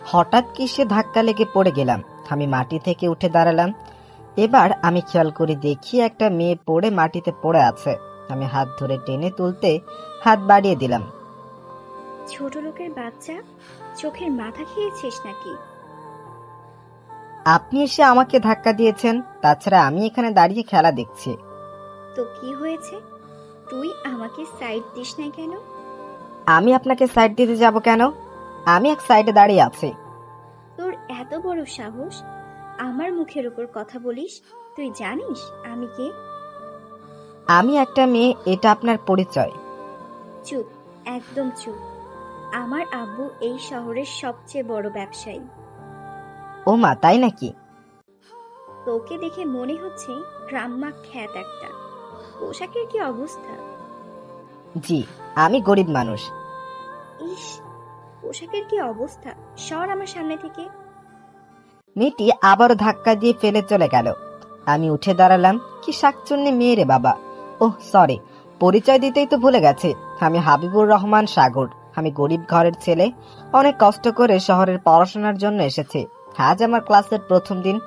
হঠাৎ কিসে ধাক্কা লেগে পড়ে গেলাম। আমি মাটি থেকে উঠে দাঁড়ালাম। এবার আমি খেয়াল করে দেখি একটা মেয়ে পড়ে মাটিতে পড়ে আছে। আমি হাত ধরে টেনে তুলতে হাত বাড়িয়ে দিলাম। ছোট লোকের বাচ্চা, চোখের মাথা খেয়েছিস নাকি? আপনি এসে আমাকে ধাক্কা দিয়েছেন, তাছাড়া আমি এখানে দাঁড়িয়ে খেলা দেখছি। তো কি হয়েছে? তুই আমাকে সাইড দিস না কেন? আমি আপনাকে সাইড দিতে যাব কেন? আমি এক সাইডে দাঁড়িয়ে আছি। তোর এত বড় সাহস, আমার মুখের উপর কথা বলিস? তুই জানিস আমি কে? আমি একটা মেয়ে, এটা আপনার পরিচয়? চুপ, একদম চুপ। আমার আব্বু এই শহরের সবচেয়ে বড় ব্যবসায়ী। ও মা, তাই নাকি? তোকে দেখে মনে হচ্ছে গ্রাম্মা খ্যাত একটা। পোশাকের কি অবস্থা! জি, আমি গরিব মানুষ। ইস, পোশাকের কি অবস্থা! সর আমার সামনে থেকে। মেয়েটি আবারও ধাক্কা দিয়ে ফেলে চলে গেল। আমি উঠে দাঁড়ালাম। কি শাকচুন্নি মেয়ে রে বাবা! ওহ সরি, পরিচয় দিতেই তো ভুলে গেছি। আমি হাবিবুর রহমান সাগর। আমি গরিব ঘরের ছেলে। অনেক কষ্ট করে শহরের পড়াশোনার জন্য এসেছি। আজ আমার ক্লাসের প্রথম দিন,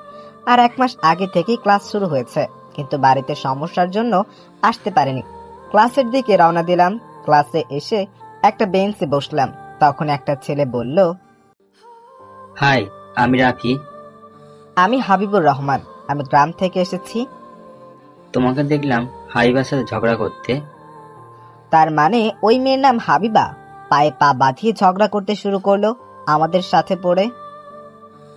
আর 1 মাস আগে থেকেই ক্লাস শুরু হয়েছে, কিন্তু বাড়িতে সমস্যার জন্য আসতে পারিনি। ক্লাসের দিকে রওনা দিলাম। ক্লাসে এসে একটা বেঞ্চে বসলাম। তখন একটা ছেলে বলল, হাই, আমি রাফি। আমি হাবিবুর রহমান, আমি গ্রাম থেকে এসেছি। তোমাকে দেখলাম হাবিবার সাথে ঝগড়া করতে। তার মানে ওই মেয়ের নাম হাবিবা পায়ে পা বাঁধিয়ে ঝগড়া করতে শুরু করলো আমাদের সাথে পড়ে।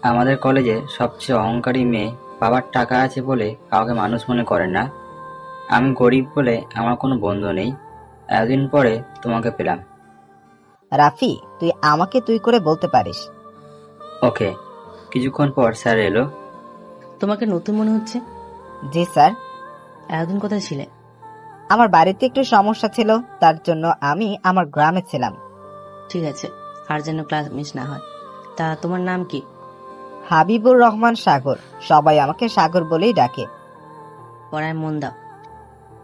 আমাদের কলেজে সবচেয়ে অহংকারী মেয়ে, বাবার টাকা আছে বলে কাউকে মানুষ মনে করে না। আমি গরিব বলে আমার কোনো বন্ধু নেই। এতদিন পরে তোমাকে পেলাম। রাফি, তুই আমাকে তুই করে বলতে পারিস। ওকে। কিছুক্ষণ পর স্যার এলো। তোমাকে নতুন মনে হচ্ছে। জি স্যার। এতদিন কোথায় ছিলে? আমার বাড়িতে একটু সমস্যা ছিল, তার জন্য আমি আমার গ্রামে ছিলাম। ঠিক আছে, আর যেন ক্লাস মিস না হয়। তা তোমার নাম কি? হাবিবুর রহমান সাগর। সবাই আমাকে সাগর বলেই ডাকে। পড়ায় মন দাও।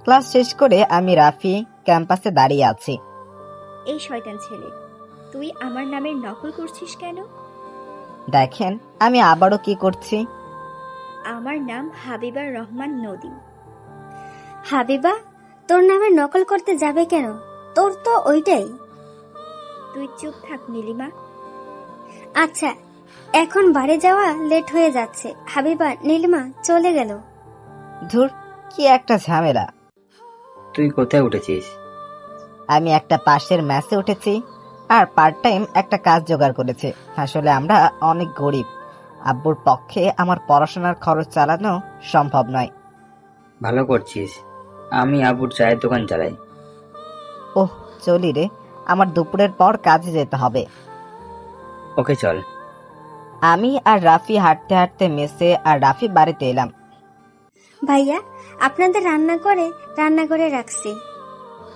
ক্লাস শেষ করে আমি রাফি ক্যাম্পাসে দাঁড়িয়ে আছি। এই শয়তান ছেলে, তুই আমার নামের নকল করছিস কেন? দেখেন আমি আবারও কি করছি। আমার নাম হাবিবা রহমান নদী। হাবিবা, তোর নামের নকল করতে যাবে কেন? তোর তো ওইটাই। তুই চুপ থাক নীলিমা। আচ্ছা, এখন বাড়ি যাওয়া লেট হয়ে যাচ্ছে। হাবিবা, নীলিমা চলে গেল। ধুর, কি একটা ঝামেলা। তুই কোথায় উঠেছিস? আমি একটা পাশের ম্যাচে উঠেছি, আর পার্ট টাইম একটা কাজ জোগাড় করেছি। আসলে আমরা অনেক গরিব, আব্বুর পক্ষে আমার পড়াশোনার খরচ চালানো সম্ভব নয়। ভালো করছিস। আমি আবুর চায়ের দোকান চালাই। ওহ চলি রে, আমার দুপুরের পর কাজে যেতে হবে। ওকে চল। আমি আর রাফি হাঁটতে হাঁটতে মেসে আর রাফি বাড়িতে এলাম। ভাইয়া, আপনাদের রান্না করে রাখছি।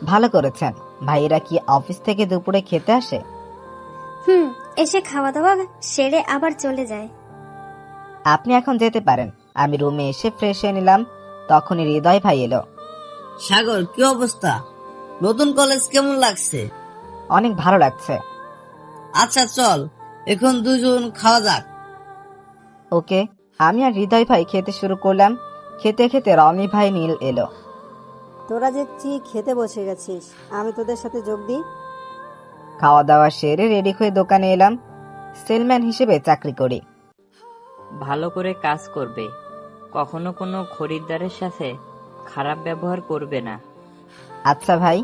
ভালো করেছেন। ভাইয়েরা কি অফিস থেকে দুপুরে খেতে আসে? এসে খাওয়া দাওয়া সেরে আবার চলে যায়। আপনি এখন যেতে পারেন। আমি রুমে এসে ফ্রেশ হয়ে নিলাম। তখনই হৃদয় ভাই এলো। সাগর, কি অবস্থা? নতুন কলেজ কেমন লাগছে? অনেক ভালো লাগছে। আচ্ছা চল, এখন দুজন খাওয়া যাক। ওকে। আমি আর হৃদয় ভাই খেতে শুরু করলাম। খেতে খেতে রনি ভাই নীল এলো। তোরা দেখছি খেতে বসে গেছিস, আমি তোদের সাথে যোগ দিই। খাওয়া দাওয়া সেরে রেডি হয়ে দোকানে এলাম। সেলম্যান হিসেবে চাকরি করি। ভালো করে কাজ করবে, কখনো কোনো খরিদ্দারের সাথে খারাপ ব্যবহার করবে না। আচ্ছা ভাই।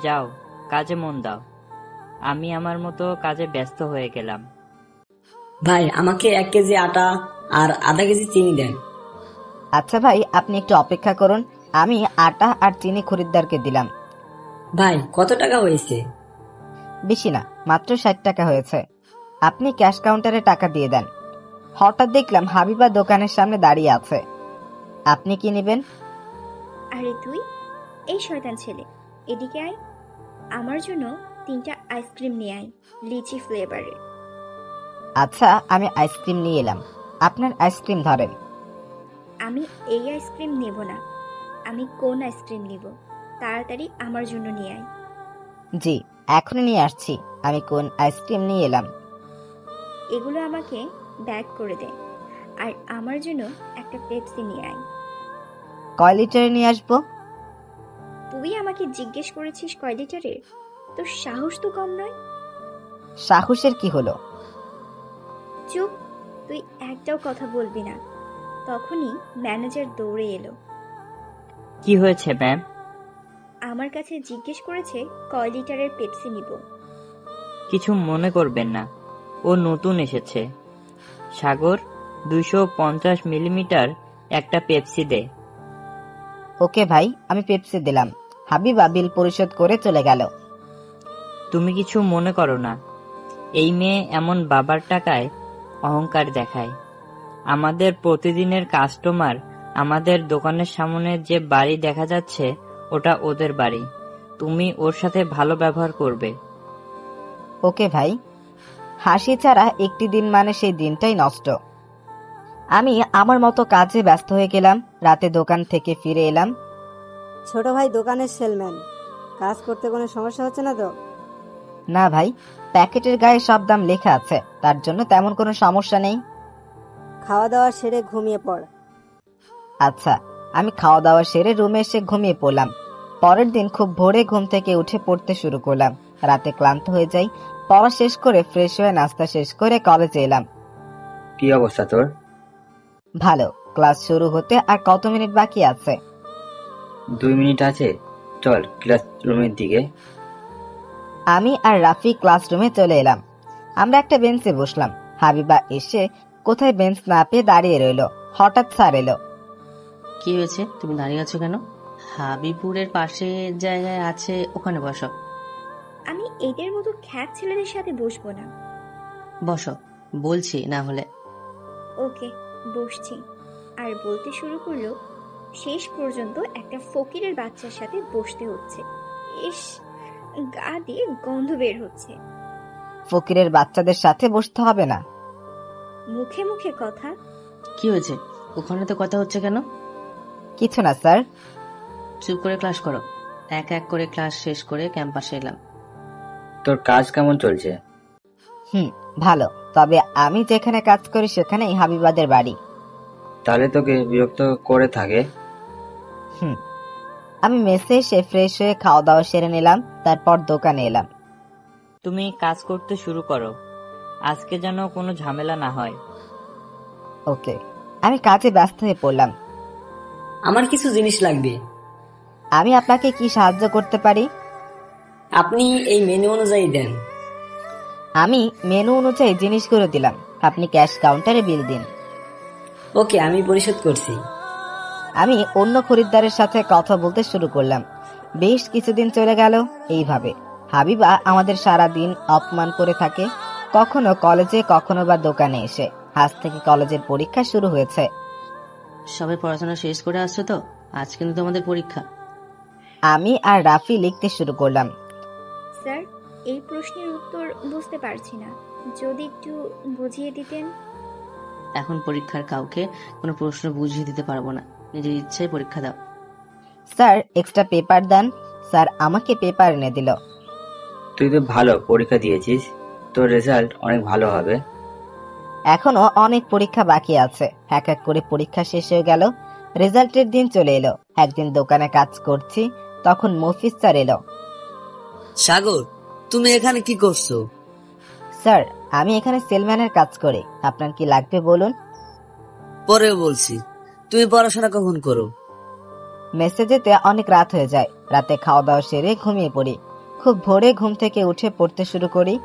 যাও, কাজে মন দাও। আমি আমার মতো কাজে ব্যস্ত হয়ে গেলাম। ভাই, আমাকে 1 কেজি আটা আর আধা কেজি চিনি দেন। আচ্ছা ভাই, আপনি একটু অপেক্ষা করুন। আমি আটা আর চিনি খরিদ্দারকে দিলাম। ভাই, কত টাকা হয়েছে? বেশি না, মাত্র 60 টাকা হয়েছে। আপনি ক্যাশ কাউন্টারে টাকা দিয়ে দেন। হঠাৎ দেখলাম হাবিবা দোকানের সামনে দাঁড়িয়ে আছে। আপনি কি নেবেন? আরে তুই, এই শয়তান ছেলে, এদিকে আয়। আমার জন্য 3টা আইসক্রিম নিয়ে আয়, লিচি ফ্লেভারের। আচ্ছা, আমি আইসক্রিম নিয়ে এলাম। আপনার আইসক্রিম ধরেন। আমি এই আইসক্রিম নেব না। আমি কোন আইসক্রিম নিব? তাড়াতাড়ি আমার জন্য নিয়ে আয়। জি, এখনই নিয়ে আসছি। আমি কোন আইসক্রিম নিয়ে এলাম। এগুলো আমাকে ব্যাগ করে দে, আর আমার জন্য একটা পেপসি নিয়ে আয়। কয় লিটারে নিয়ে আসবো? তুই আমাকে জিজ্ঞেস করেছিস কয় লিটারের? তোর সাহস তো কম নয়। সাহসের কি হলো? চুপ, তুই একটাও কথা বলবি না। তখনই ম্যানেজার দৌড়ে এলো। কি হয়েছে ম্যাম? আমার কাছে জিজ্ঞেস করেছে কয় লিটারের পেপসি নিব। কিছু মনে করবেন না, ও নতুন এসেছে। সাগর, 250 মিলিমিটার একটা পেপসি দে। ওকে ভাই, আমি পেপসি দিলাম। হাবিবা বিল পরিশোধ করে চলে গেল। তুমি কিছু মনে করো না, এই মেয়ে এমন বাবার টাকায় অহংকার দেখায়। আমাদের প্রতিদিনের কাস্টমার, আমাদের দোকানের সামনে যে বাড়ি দেখা যাচ্ছে ওটা ওদের বাড়ি। তুমি ওর সাথে ভালো ব্যবহার করবে। ওকে ভাই। হাসি ছাড়া একটি দিন মানে সেই দিনটাই নষ্ট। আমি আমার মতো কাজে ব্যস্ত হয়ে গেলাম। রাতে দোকান থেকে ফিরে এলাম। ছোট ভাই দোকানের সেলম্যান, কাজ করতে কোনো সমস্যা হচ্ছে না তো? না ভাই, প্যাকেটের গায়ে সব দাম লেখা আছে, তার জন্য তেমন কোনো সমস্যা নেই। খাওয়া দাওয়া সেরে ঘুমিয়ে পড়। আচ্ছা। আমি খাওয়া দাওয়া সেরে রুমে এসে ঘুমিয়ে পড়লাম। পরের দিন খুব ভোরে ঘুম থেকে উঠে পড়তে শুরু করলাম। রাতে ক্লান্ত হয়ে যাই। পড়া শেষ করে ফ্রেশ হয়ে নাস্তা শেষ করে কলেজে এলাম। কি অবস্থা তোর? ভালো। ক্লাস শুরু হতে আর কত মিনিট বাকি আছে? 2 মিনিট আছে, চল ক্লাস রুমের দিকে। আমি আর রাফি ক্লাসরুমে চলে এলাম। আমরা একটা বেঞ্চে বসলাম। হাবিবা এসে কোথায় বেঞ্চ না পেয়ে দাঁড়িয়ে রইলো। হঠাৎ স্যার এলো। কি হয়েছে, তুমি দাঁড়িয়ে আছো কেন? হাবিবুরের পাশে জায়গায় আছে, ওখানে বসো। আমি এদের মতো খ্যাত ছেলেদের সাথে বসবো না। বসো বলছি না হলে। ওকে, বসছি। আর বলতে শুরু করলো, শেষ পর্যন্ত একটা ফকিরের বাচ্চার সাথে বসতে হচ্ছে। ইস, গা দিয়ে গন্ধ বের হচ্ছে। ফকিরের বাচ্চাদের সাথে বসতে হবে না। মুখে মুখে কথা। কি হয়েছে, ওখানে তো কথা হচ্ছে কেন? কিছু না স্যার। চুপ করে ক্লাস করো। এক এক করে ক্লাস শেষ করে ক্যাম্পাসে এলাম। তোর কাজ কেমন চলছে? ভালো। তবে আমি যেখানে কাজ করি সেখানেই হাবিবাদের বাড়ি। তাহলে তোকে বিরক্ত করে থাকে? আমি মেসে এসে ফ্রেশ হয়ে খাওয়া দাওয়া সেরে নিলাম। তারপর দোকানে এলাম। তুমি কাজ করতে শুরু করো, আজকে যেন কোনো ঝামেলা না হয়। ওকে। আমি কাজে ব্যস্ত হয়ে পড়লাম। আমার কিছু জিনিস লাগবে। আমি আপনাকে কি সাহায্য করতে পারি? আপনি এই মেনু অনুযায়ী দেন। আমি মেনু অনুযায়ী জিনিসগুলো দিলাম। আপনি ক্যাশ কাউন্টারে বিল দিন। ওকে, আমি পরিশোধ করছি। আমি অন্য খরিদ্দারের সাথে কথা বলতে শুরু করলাম। বেশ কিছুদিন চলে গেল এইভাবে। হাবিবা আমাদের সারা দিন অপমান করে থাকে, কখনো কলেজে কখনো বা দোকানে এসে। আজ থেকে কলেজের পরীক্ষা শুরু হয়েছে। সবাই পড়াশোনা শেষ করে আসছো তো? আজ কিন্তু তোমাদের পরীক্ষা। আমি আর রাফি লিখতে শুরু করলাম। স্যার, এই প্রশ্নের উত্তর বুঝতে পারছি না, যদি একটু বুঝিয়ে দিতেন। এখন পরীক্ষার কাউকে কোনো প্রশ্ন বুঝিয়ে দিতে পারবো না, নিজের ইচ্ছায় পরীক্ষা দাও। স্যার, এক্সট্রা পেপার দেন। স্যার আমাকে পেপার এনে দিল। তুই তো ভালো পরীক্ষা দিয়েছিস, তোর রেজাল্ট অনেক ভালো হবে। এখনো অনেক পরীক্ষা বাকি আছে। এক এক করে পরীক্ষা শেষ হয়ে গেল। রেজাল্টের দিন চলে এলো। একদিন দোকানে কাজ করছি, তখন মফিজ স্যার এলো। সাগর, তুমি এখানে কি করছো? স্যার, আমি এখানে সেলম্যানের কাজ করি। আপনার কি লাগবে বলুন। পরে বলছি। তুমি পড়াশোনা কখন করো? মেসে যেতে অনেক রাত হয়ে যায়। রাতে খাওয়া দাওয়া সেরে ঘুমিয়ে পড়ি। খুব ভোরে ঘুম থেকে উঠে পড়তে শুরু করি।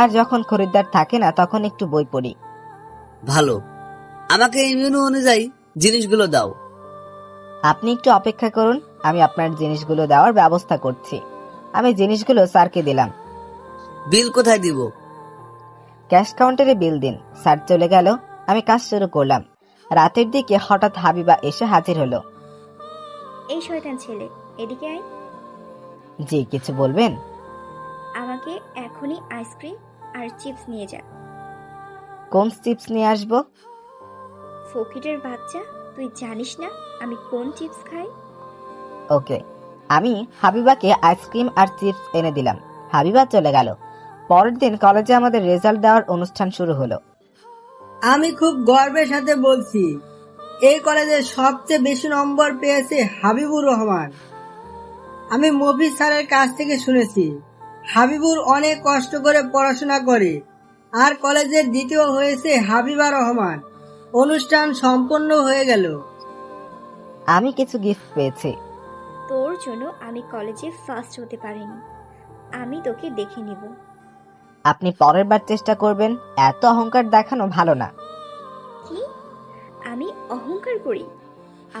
আর যখন খরিদ্দার থাকে না তখন একটু বই পড়ি। ভালো, আমাকে এই মেনু অনুযায়ী জিনিসগুলো দাও। আপনি একটু অপেক্ষা করুন, আমি আপনার জিনিসগুলো দেওয়ার ব্যবস্থা করছি। আমি জিনিসগুলো স্যারকে দিলাম। বিল কোথায় দিব? ক্যাশ কাউন্টারে বিল দিন। স্যার চলে গেল। আমি কাজ শুরু করলাম। রাতের দিকে হঠাৎ হাবিবা এসে হাজির হলো। এই শয়তান ছেলে, এদিকে আয়। জি, কিছু বলবেন? আমাকে এখনই আইসক্রিম আর চিপস নিয়ে যা। কোন চিপস নিয়ে আসবো? ফকিরের বাচ্চা, তুই জানিস না আমি কোন চিপস খাই? ওকে। আমি হাবিবাকে আইসক্রিম আর চিপস এনে দিলাম। হাবিবা চলে গেল। পরের দিন কলেজে আমাদের রেজাল্ট দেওয়ার অনুষ্ঠান শুরু হলো। আমি খুব গর্বের সাথে বলছি, এই কলেজে সবচেয়ে বেশি নম্বর পেয়েছে হাবিবুর রহমান। আমি মফিজ স্যারের কাছ থেকে শুনেছি হাবিবুর অনেক কষ্ট করে পড়াশোনা করে, আর কলেজের দ্বিতীয় হয়েছে হাবিবা রহমান। অনুষ্ঠান সম্পন্ন হয়ে গেল। আমি কিছু গিফট পেয়েছি। তোর জন্য আমি কলেজে ফার্স্ট হতে পারিনি। আমি তোকে দেখে নিব। আপনি পরের বার চেষ্টা করবেন, এত অহংকার দেখানো ভালো না। কি? আমি অহংকার করি?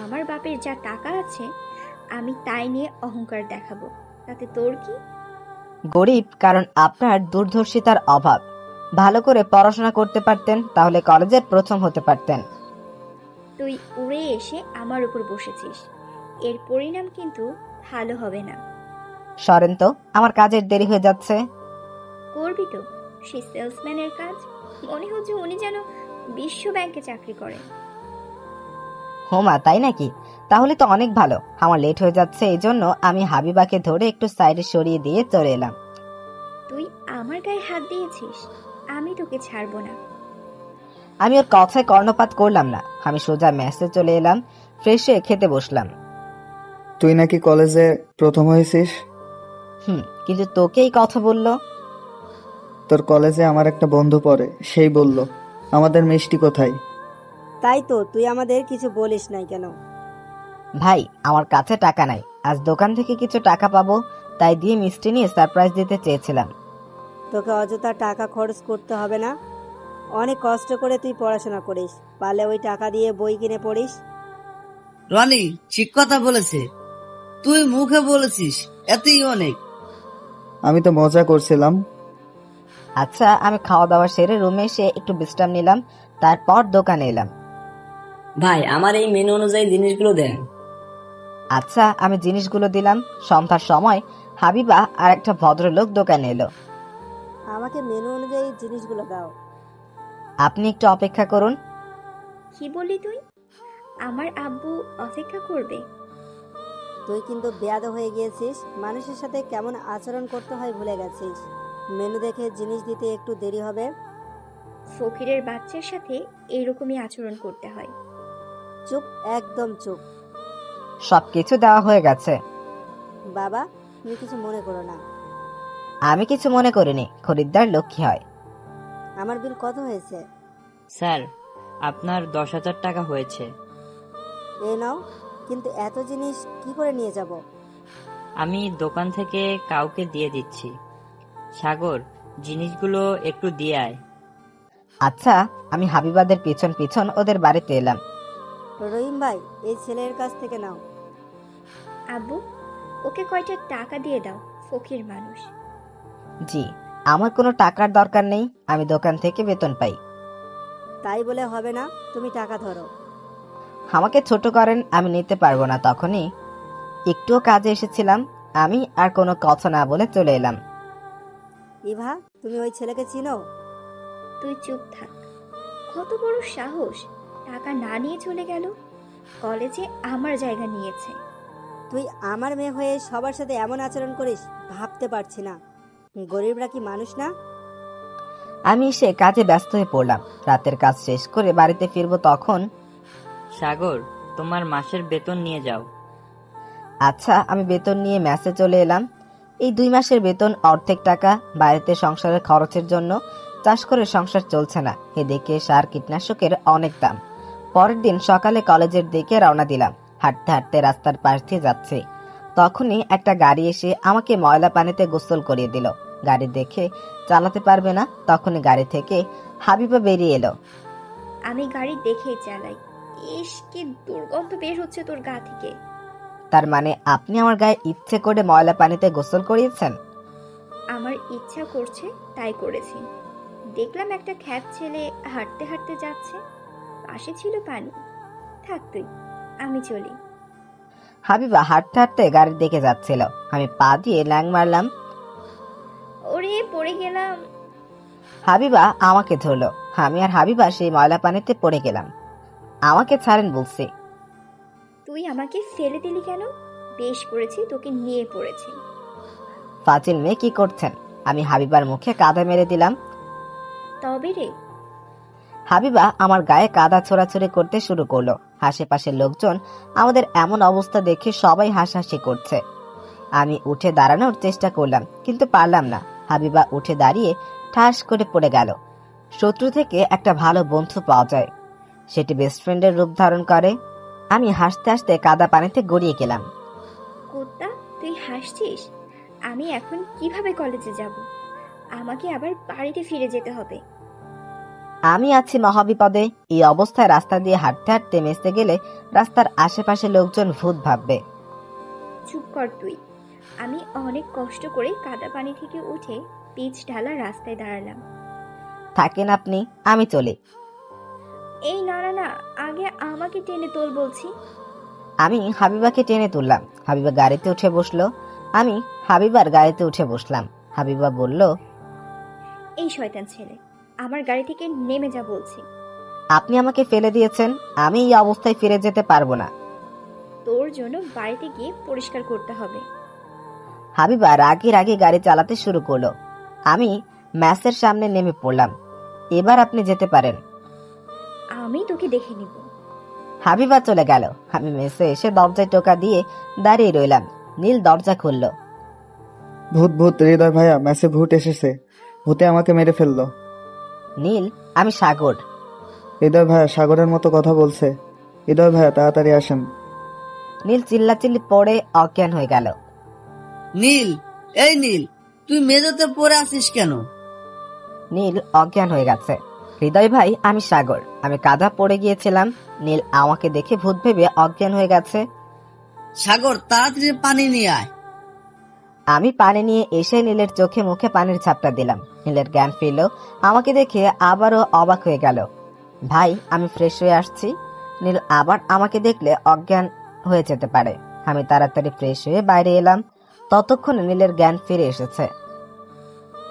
আমার বাপের যা টাকা আছে আমি তাই নিয়ে অহংকার দেখাবো, তাতে তোর কি? গরিব কারণ আপনার দূরদর্শিতার অভাব। ভালো করে পড়াশোনা করতে পারতেন, তাহলে কলেজের প্রথম হতে পারতেন। তুই উড়ে এসে আমার উপর বসেছিস, এর পরিণাম কিন্তু ভালো হবে না। সরেন তো, আমার কাজের দেরি হয়ে যাচ্ছে। করবি তো সেই সেলসম্যানের কাজ? মনে হচ্ছে উনি যেন বিশ্ব ব্যাংকে চাকরি করেন। হোমা, তাই নাকি? তাহলে তো অনেক ভালো। আমার লেট হয়ে যাচ্ছে, এই জন্য আমি হাবিবাকে ধরে একটু সাইডে সরিয়ে দিয়ে চলে এলাম। তুই আমার গায়ে হাত দিয়েছিস, আমি তোকে ছাড়বো না। আমি ওর কথায় কর্ণপাত করলাম না, আমি সোজা মেসে চলে এলাম। ফ্রেশ হয়ে খেতে বসলাম। তুই নাকি কলেজে প্রথম হয়েছিস? কিন্তু তোকে এই কথা বললো? তোর কলেজে আমার একটা বন্ধু পড়ে, সেই বলল। আমাদের মিষ্টি কোথায়? তাই তো, তুই আমাদের কিছু বলিস নাই কেন? ভাই, আমার কাছে টাকা নাই, আজ দোকান থেকে কিছু টাকা পাবো, তাই দিয়ে মিষ্টি নিয়ে সারপ্রাইজ দিতে চেয়েছিলাম। তোকে অযথা টাকা খরচ করতে হবে না। অনেক কষ্ট করে তুই পড়াশোনা করিস, পারলে ওই টাকা দিয়ে বই কিনে পড়িস। রনি ঠিক কথা বলেছে, তুই মুখে বলেছিস, এতেই অনেক। আমি তো মজা করছিলাম। আচ্ছা, আমি খাওয়া দাওয়া সেরে রুমে এসে একটু বিশ্রাম নিলাম, তারপর দোকানে এলাম। ভাই আমার এই মেনু অনুযায়ী জিনিসগুলো দেন। আচ্ছা, আমি জিনিসগুলো দিলাম। সন্ধ্যার সময় হাবিবা আর একটা ভদ্রলোক দোকানে এলো। আমাকে মেনু অনুযায়ী জিনিসগুলো দাও। আপনি একটু অপেক্ষা করুন। কি বললি তুই? আমার আব্বু অপেক্ষা করবে? তুই কিন্তু বেয়াদব হয়ে গিয়েছিস, মানুষের সাথে কেমন আচরণ করতে হয় ভুলে গেছিস। মেনু দেখে জিনিস দিতে একটু দেরি হবে। ফকিরের বাচ্চার সাথে এইরকমই আচরণ করতে হয়। চুপ, একদম চুপ। সবকিছু দেওয়া হয়ে গেছে। বাবা, তুমি কিছু মনে করো না। আমি কিছু মনে করিনি, খরিদ্দার লক্ষ্মী হয়। আমার বিল কত হয়েছে? স্যার, আপনার 10,000 টাকা হয়েছে। এ নাও। কিন্তু এত জিনিস কি করে নিয়ে যাব? আমি দোকান থেকে কাউকে দিয়ে দিচ্ছি। সাগর, জিনিসগুলো একটু দিয়ে আয়। আচ্ছা, আমি হাবিবাদের পিছন পিছন ওদের বাড়িতে এলাম। রহিম ভাই, এই ছেলের কাছ থেকে নাও। আব্বু, ওকে কয়টা টাকা দিয়ে দাও, ফকির মানুষ। জি, আমার কোনো টাকার দরকার নেই, আমি দোকান থেকে বেতন পাই। তাই বলে হবে না, তুমি টাকা ধরো। আমাকে ছোট করেন, আমি নিতে পারবো না। তখনই একটুও কাজে এসেছিলাম, আমি আর কোনো কথা না বলে চলে এলাম। ইভা, তুমি ওই ছেলেকে চিনো? তুই চুপ থাক। কত বড় সাহস, টাকা না নিয়ে চলে গেল। কলেজে আমার জায়গা নিয়েছে। তুই আমার মেয়ে হয়ে সবার সাথে এমন আচরণ করিস, ভাবতে পারছি না। গরিবরা কি মানুষ না? আমি এসে কাজে ব্যস্ত হয়ে পড়লাম। রাতের কাজ শেষ করে বাড়িতে ফিরবো তখন। সাগর, তোমার মাসের বেতন নিয়ে যাও। আচ্ছা, আমি বেতন নিয়ে মেসে চলে এলাম। এই 2 মাসের বেতন অর্ধেক টাকা বাড়িতে সংসারের খরচের জন্য। চাষ করে সংসার চলছে না, এদিকে সার কীটনাশকের অনেক দাম। পরের দিন সকালে কলেজের দিকে রওনা দিলাম। হাঁটতে হাঁটতে রাস্তার পাশ দিয়ে যাচ্ছি, তখনই একটা গাড়ি এসে আমাকে ময়লা পানিতে গোসল করিয়ে দিল। গাড়ি দেখে চালাতে পারবে না, তখনই গাড়ি থেকে হাবিবা বেরিয়ে এলো। আমি গাড়ি দেখেই চালাই। ইস, কি দুর্গন্ধ বের হচ্ছে তোর গা থেকে। তার মানে আপনি আমার গায়ে ইচ্ছে করে ময়লা পানিতে গোসল করিয়েছেন? আমার ইচ্ছা করছে তাই করেছি। দেখলাম একটা খ্যাত ছেলে হাঁটতে হাঁটতে যাচ্ছে, পাশে ছিল পানি। থাক তুই, আমি চলি। হাবিবা হাঁটতে হাঁটতে গাড়ির দিকে যাচ্ছিল, আমি পা দিয়ে ল্যাং মারলাম। ওরে, পড়ে গেলাম। হাবিবা আমাকে ধরলো, আমি আর হাবিবা সেই ময়লা পানিতে পড়ে গেলাম। আমাকে ছাড়েন বলছি। তুই আমাকে ফেলে দিলি কেন? বেশ করেছি, তোকে নিয়ে পড়েছি। ফাজিল মেয়ে, কি করছেন? আমি হাবিবার মুখে কাঁদা মেরে দিলাম। তবে রে? হাবিবা আমার গায়ে কাদা ছোড়াছুড়ি করতে শুরু করলো। আশেপাশের লোকজন আমাদের এমন অবস্থা দেখে সবাই হাসাহাসি করছে। আমি উঠে দাঁড়ানোর চেষ্টা করলাম, কিন্তু পারলাম না। হাবিবা উঠে দাঁড়িয়ে ঠাস করে পড়ে গেল। শত্রু থেকে একটা ভালো বন্ধু পাওয়া যায়, সেটি বেস্ট ফ্রেন্ডের রূপ ধারণ করে। আমি হাসতে হাসতে কাদা পানিতে গড়িয়ে গেলাম। কুত্তা, তুই হাসছিস? আমি এখন কিভাবে কলেজে যাব? আমাকে আবার বাড়িতে ফিরে যেতে হবে। আমি আছি মহাবিপদে। এই অবস্থায় রাস্তা দিয়ে হাঁটতে হাঁটতে মেসে গেলে রাস্তার আশেপাশে লোকজন ভূত ভাববে। চুপ কর তুই। আমি অনেক কষ্ট করে কাদা পানি থেকে উঠে পিচ ঢালা রাস্তায় দাঁড়ালাম। থাকেন আপনি, আমি চলি। এই না না না, আগে আমাকে টেনে তোল বলছি। আমি হাবিবাকে টেনে তুললাম। হাবিবা গাড়িতে উঠে বসলো। আমি হাবিবার গাড়িতে উঠে বসলাম। হাবিবা বলল, এই শয়তান ছেলে, আমার গাড়ি থেকে নেমে যা বলছি। আপনি আমাকে ফেলে দিয়েছেন, আমি এই অবস্থায় ফিরে যেতে পারবো না। তোর জন্য বাড়িতে গিয়ে পরিষ্কার করতে হবে। হাবিবা রাগে রাগে গাড়ি চালাতে শুরু করলো। আমি ম্যাসের সামনে নেমে পড়লাম। এবার আপনি যেতে পারেন। আমি তোকে দেখে নিব। হাবিবা চলে গেল। আমি মেসে এসে দরজায় টোকা দিয়ে দাঁড়িয়ে রইলাম। নীল দরজা খুলল। ভূত ভূত হৃদয় ভাইয়া, মেসে ভূত এসেছে, ভূতে আমাকে মেরে ফেললো। নীল, আমি সাগর। হৃদয় ভাইয়া সাগরের মতো কথা বলছে। হৃদয় ভাইয়া তাড়াতাড়ি আসেন। নীল চিল্লাচিল্লি পড়ে অজ্ঞান হয়ে গেল। নীল, এই নীল, তুই মেঝেতে পড়ে আছিস কেন? নীল অজ্ঞান হয়ে গেছে। হৃদয় ভাই, আমি সাগর। আমি কাদা পড়ে গিয়েছিলাম। নীল আমাকে দেখে ভূত ভেবে অজ্ঞান হয়ে গেছে। সাগর, তাড়াতাড়ি পানি নিয়ে আয়। আমি পানি নিয়ে এসে নীলের চোখে মুখে পানির ঝাপটা দিলাম। নীলের জ্ঞান ফিরল। আমাকে দেখে আবারও অবাক হয়ে গেল। ভাই, আমি ফ্রেশ হয়ে আসছি। নীল আবার আমাকে দেখলে অজ্ঞান হয়ে যেতে পারে। আমি তাড়াতাড়ি ফ্রেশ হয়ে বাইরে এলাম। ততক্ষণে নীলের জ্ঞান ফিরে এসেছে।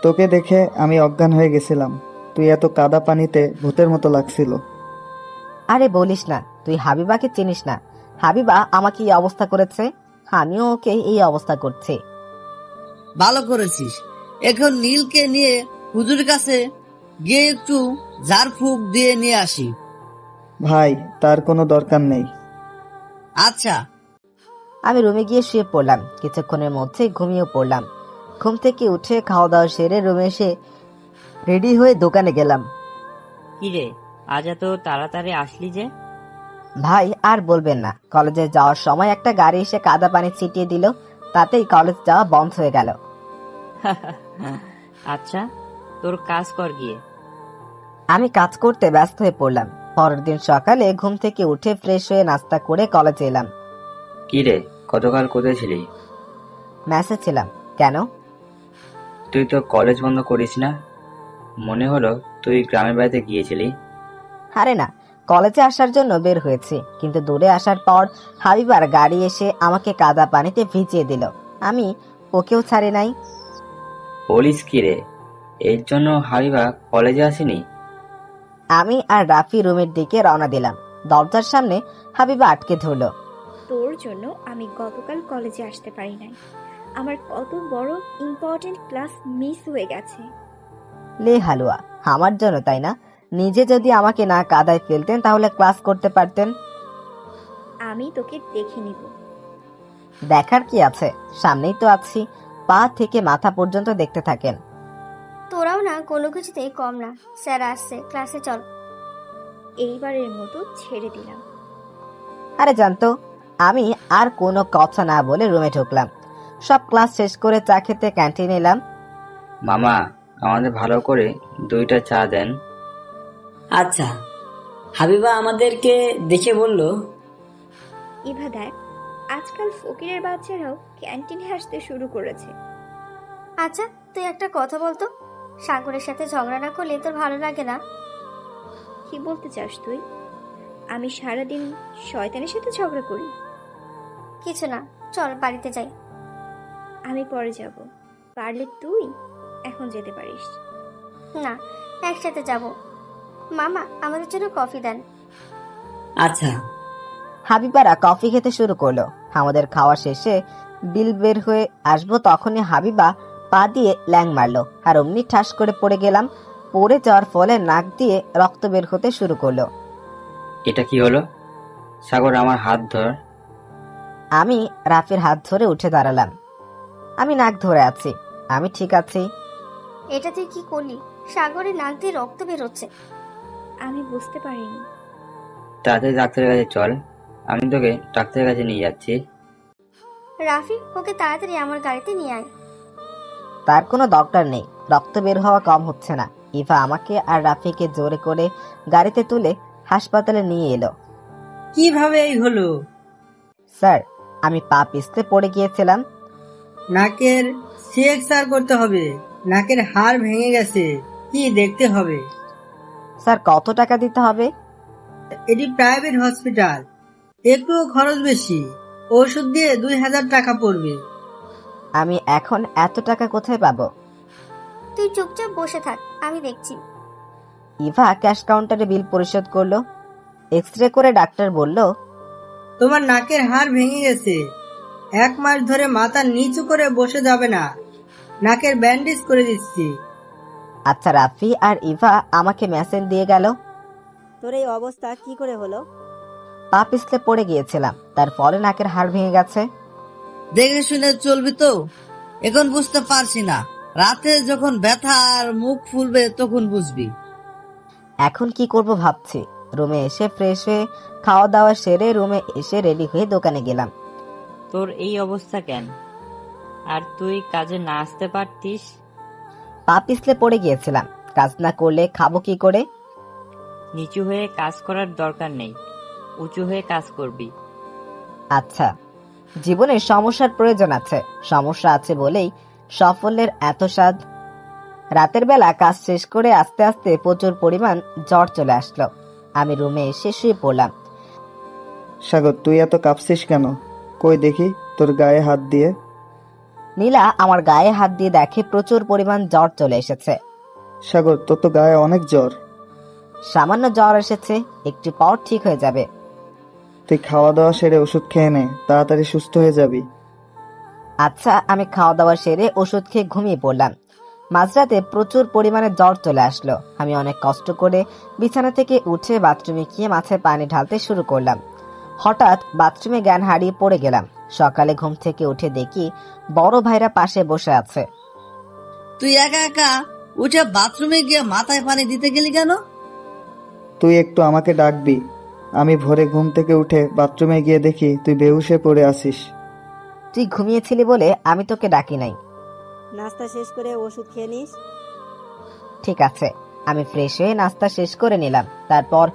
তোকে দেখে আমি অজ্ঞান হয়ে গেছিলাম। তুই এত কাদা পানিতে ভূতের মতো লাগছিল। আরে বলিস না, তুই হাবিবাকে চিনিস না। হাবিবা আমাকে এই অবস্থা করেছে, আমিও ওকে এই অবস্থা করছি। ভালো করেছিস। এখন নীলকে নিয়ে হুজুর কাছে গিয়ে একটু ঝাড় ফুঁক দিয়ে নিয়ে আসি। ভাই, তার কোনো দরকার নেই। আচ্ছা। আমি রুমে গিয়ে শুয়ে পড়লাম। কিছুক্ষণের মধ্যে ঘুমিয়ে পড়লাম। ঘুম থেকে উঠে খাওয়া দাওয়া সেরে রুমে এসে রেডি হয়ে দোকানে গেলাম। কিরে, আজ এত তাড়াতাড়ি আসলি যে? ভাই, আর বলবেন না, কলেজে যাওয়ার সময় একটা গাড়ি এসে কাদা পানি ছিটিয়ে দিল, তাতেই কলেজ যাওয়া বন্ধ হয়ে গেল। আচ্ছা, তোর কাজ কর গিয়ে। আমি কাজ করতে ব্যস্ত হয়ে পড়লাম। পরের দিন সকালে ঘুম থেকে উঠে ফ্রেশ হয়ে নাস্তা করে কলেজে এলাম। কি রে, গতকাল কোথায় ছিলি? ম্যাসে ছিলাম। কেন? তুই তো কলেজ বন্ধ করিস না, মনে হলো তুই গ্রামের বাড়িতে গিয়েছিলি। আরে না, কলেজে আসার জন্য বের হয়েছি, কিন্তু দূরে আসার পর হাবিবার গাড়ি এসে আমাকে কাদা পানিতে ভিজিয়ে দিল। আমি ওকেও ছাড়ি নাই। বলিস কি রে, এর জন্য হাবিবা কলেজে আসেনি? আমি আর রাফি রুমের দিকে রওনা দিলাম। দরজার সামনে হাবিবা আটকে ধরল। তোর জন্য আমি গতকাল কলেজে আসতে পারি নাই। আমার কত বড় ইম্পর্টেন্ট ক্লাস মিস হয়ে গেছে। লে হালুয়া, আমার জন্য তাই না? নিজে যদি আমাকে না কাদায় ফেলতেন তাহলে ক্লাস করতে পারতেন। আমি তোকে দেখে নিব। দেখার কি আছে, সামনেই তো আছি। পা থেকে মাথা পর্যন্ত দেখতে থাকেন। তোরাও না কোনো কিছুতেই কম না। স্যার আসছে, ক্লাসে চল। এইবারের মতো ছেড়ে দিলাম। আরে জানতো। আমি আর কোনো কথা না বলে রুমে ঢুকলাম। সব ক্লাস শেষ করে চা খেতে ক্যান্টিনে এলাম। মামা, আমাদের ভালো করে 2টা চা দেন। আচ্ছা। হাবিবা আমাদেরকে দেখে বলল, ইভা দেখ, আজকাল ফকিরের বাচ্চারাও ক্যান্টিনে আসতে শুরু করেছে। আচ্ছা, তুই একটা কথা বলতো, সাগরের সাথে ঝগড়া না করলে তোর ভালো লাগে না? কি বলতে চাস তুই? আমি সারাদিন শয়তানের সাথে ঝগড়া করি? কিছু না, চল বাড়িতে যাই। আমি পরে যাব, পারলে তুই এখন যেতে পারিস। না, একসাথে যাব। মামা, আমাদের জন্য কফি দেন। আচ্ছা। হাবিবারা কফি খেতে শুরু করলো। আমাদের খাওয়া শেষে বিল বের হয়ে আসবো, তখনই হাবিবা পা দিয়ে ল্যাং মারলো, আর অমনি ঠাস করে পড়ে গেলাম। পড়ে যাওয়ার ফলে নাক দিয়ে রক্ত বের হতে শুরু করলো। এটা কি হলো? সাগর, আমার হাত ধর। আমি রাফির হাত ধরে উঠে দাঁড়ালাম। আমি নাক ধরে আছি, আমি ঠিক আছি। এটা তুই কি করলি? সাগরের নাক দিয়ে রক্ত বেরোচ্ছে। আমি বুঝতে পারিনি। তাড়াতাড়ি ডাক্তারের কাছে চল, আমি তোকে ডাক্তারের কাছে নিয়ে যাচ্ছি। রাফি, ওকে তাড়াতাড়ি আমার গাড়িতে নিয়ে আয়। তার কোনো দরকার নেই, রক্ত বের হওয়া কম হচ্ছে না। ইভা আমাকে আর রাফিকে জোরে করে গাড়িতে তুলে হাসপাতালে নিয়ে এলো। কিভাবে এই হলো? স্যার, আমি পা পিছলে পড়ে গিয়েছিলাম। নাকের সিএক্সআর করতে হবে। নাকের হাড় ভেঙে গেছে, কি দেখতে হবে? স্যার, কত টাকা দিতে হবে? এটি প্রাইভেট হসপিটাল, একটু খরচ বেশি। ওষুধ দিয়ে 2000 টাকা পড়বে। আমি এখন এত টাকা কোথায় পাবো? তুই চুপচাপ বসে থাক, আমি দেখছি। ইভা ক্যাশ কাউন্টারে বিল পরিশোধ করলো। এক্স রে করে ডাক্তার বলল, তোমার নাকের হাড় ভেঙে গেছে। 1 মাস ধরে মাথা নিচু করে বসে যাবে না। নাকের ব্যান্ডেজ করে দিচ্ছি। আচ্ছা। রাফি আর ইভা আমাকে মেসেজ দিয়ে গেল। তোর এই অবস্থা কি করে হলো? পা পিছলে পড়ে গিয়েছিলাম, তার ফলে নাকের হাড় ভেঙে গেছে। দেখে শুনে চলবি তো? এখন বুঝতে পারছি না, রাতে যখন ব্যথা আর মুখ ফুলবে তখন বুঝবি। এখন কি করব ভাবছি। রুমে এসে ফ্রেশ হয়ে খাওয়া দাওয়া সেরে রুমে এসে রেডি হয়ে দোকানে গেলাম। তোর এই অবস্থা কেন? আর তুই কাজে না আসতে পারতিস? পা পিছলে পড়ে গিয়েছিলাম, কাজ না করলে খাবো কি করে? নিচু হয়ে কাজ করার দরকার নেই, উঁচু হয়ে কাজ করবি। আচ্ছা, জীবনে সমস্যার প্রয়োজন আছে, সমস্যা আছে বলেই সাফল্যের এত স্বাদ। রাতের বেলা কাজ শেষ করে আস্তে আস্তে প্রচুর পরিমাণ জ্বর চলে আসলো। আমি রুমে এসে শুয়ে পড়লাম। সাগর, তুই এত কাঁপছিস কেন? কই দেখি তোর গায়ে হাত দিয়ে। নীলা আমার গায়ে হাত দিয়ে দেখে প্রচুর পরিমাণ জ্বর চলে এসেছে। সাগর, তোর তো গায়ে অনেক জ্বর। সামান্য জ্বর এসেছে, একটু পর ঠিক হয়ে যাবে। তুই খাওয়া দাওয়া সেরে ওষুধ খেয়ে নে, তাড়াতাড়ি সুস্থ হয়ে যাবি। আচ্ছা। আমি খাওয়া দাওয়া সেরে ওষুধ খেয়ে ঘুমিয়ে পড়লাম। মাঝরাতে প্রচুর পরিমাণে জ্বর চলে আসলো। আমি অনেক কষ্ট করে বিছানা থেকে উঠে বাথরুমে গিয়ে মাথায় পানি ঢালতে শুরু করলাম। হঠাৎ বাথরুমে জ্ঞান হারিয়ে পড়ে গেলাম। সকালে ঘুম থেকে উঠে দেখি বড় ভাইরা পাশে বসে আছে। তুই একা একা উঠে বাথরুমে গিয়ে মাথায় পানি দিতে গেলি কেন? তুই একটু আমাকে ডাকবি? আমি ভোরে ঘুম থেকে উঠে বাথরুমে গিয়ে দেখি তুই বেহুশে পড়ে আছিস। তুই ঘুমিয়েছিলি বলে আমি তোকে ডাকি নাই। নাস্তা শেষ করে ওষুধ খেয়ে নিস। ঠিক আছে। আমি ফ্রেশ হয়ে নাস্তা শেষ করে নিলাম, তারপর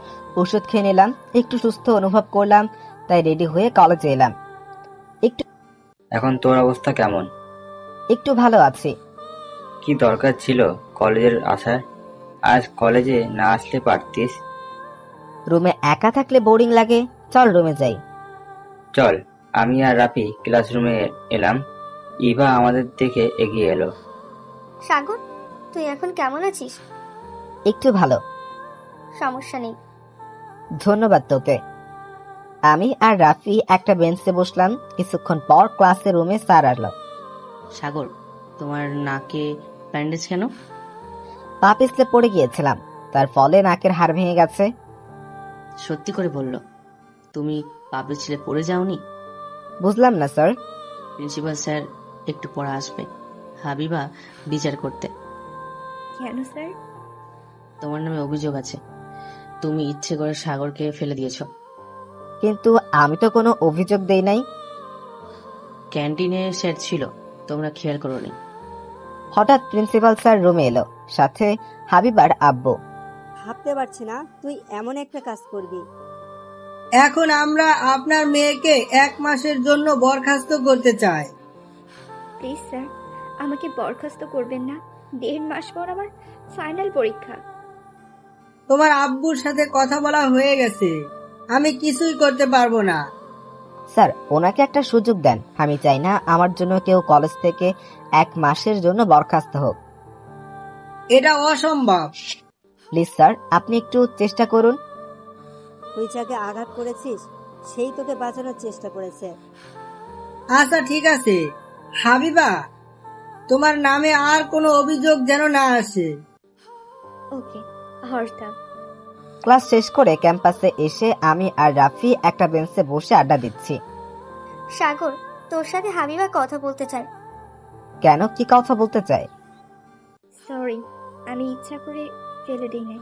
ওষুধ খেয়ে নিলাম। একটু সুস্থ অনুভব করলাম, তাই রেডি হয়ে কলেজে এলাম। এখন তোর অবস্থা কেমন? একটু ভালো আছি। কি দরকার ছিল কলেজের আসার? আজ কলেজে না আসলে পারতিস। রুমে একা থাকলে বোরিং লাগে, চল রুমে যাই। চল। আমি আর রাফি ক্লাসরুমে এলাম। ইভা আমাদের দিকে এগিয়ে এলো। সাগর, তুই এখন কেমন আছিস? একটু ভালো। সমস্যা নেই। ধন্যবাদ তোকে। আমি আর রাফি একটা বেঞ্চে বসলাম। কিছুক্ষণ পর ক্লাসে রুমে স্যার আসলো। সাগর, তোমার নাকে ব্যান্ডেজ কেন? পা পিছলে পড়ে গিয়েছিলাম, তার ফলে নাকের হাড় ভেঙে গেছে। সত্যি করে বললো, তুমি পা পিছলে পড়ে যাওনি? বুঝলাম না স্যার। প্রিন্সিপাল স্যার একটু পরে আসবে, হাবিবা বিচার করতে। কেন স্যার? তোমার নামে অভিযোগ আছে, তুমি ইচ্ছে করে সাগরকে ফেলে দিয়েছো। কিন্তু আমি তো কোনো অভিযোগ দেই নাই। ক্যান্টিনে স্যার ছিল, তোমরা খেয়াল করোনি। হঠাৎ প্রিন্সিপাল স্যার রুমে এলো, সাথে হাবিবার আব্বু। ভাবতে পারছি না তুই এমন একটা কাজ করবি। এখন আমরা আপনার মেয়েকে 1 মাসের জন্য বরখাস্ত করতে চাই। প্লিজ স্যার, আমাকে বরখাস্ত করবেন না। 1.5 মাস পর আমার ফাইনাল পরীক্ষা। তোমার আব্বুর সাথে কথা বলা হয়ে গেছে, আমি কিছুই করতে পারবো না। স্যার, ওনাকে একটা সুযোগ দেন। আমি চাই না আমার জন্য কেউ কলেজ থেকে 1 মাসের জন্য বরখাস্ত হোক। এটা অসম্ভব। প্লিজ স্যার, আপনি একটু চেষ্টা করুন। তুই যাকে আঘাত করেছিস সেই তোকে বাঁচানোর চেষ্টা করেছে। আচ্ছা ঠিক আছে হাবিবা, তোমার নামে আর কোনো অভিযোগ যেন না আসে। ওকে, হর্তা। ক্লাস শেষ করে ক্যাম্পাসে এসে আমি আর রাফি একটা বেঞ্চে বসে আড্ডা দিচ্ছি। সাগর, তোর সাথে হাবিবা কথা বলতে চায়। কেন, কি কথা বলতে চাই? সরি, আমি ইচ্ছা করে ফেলে দিই নাই।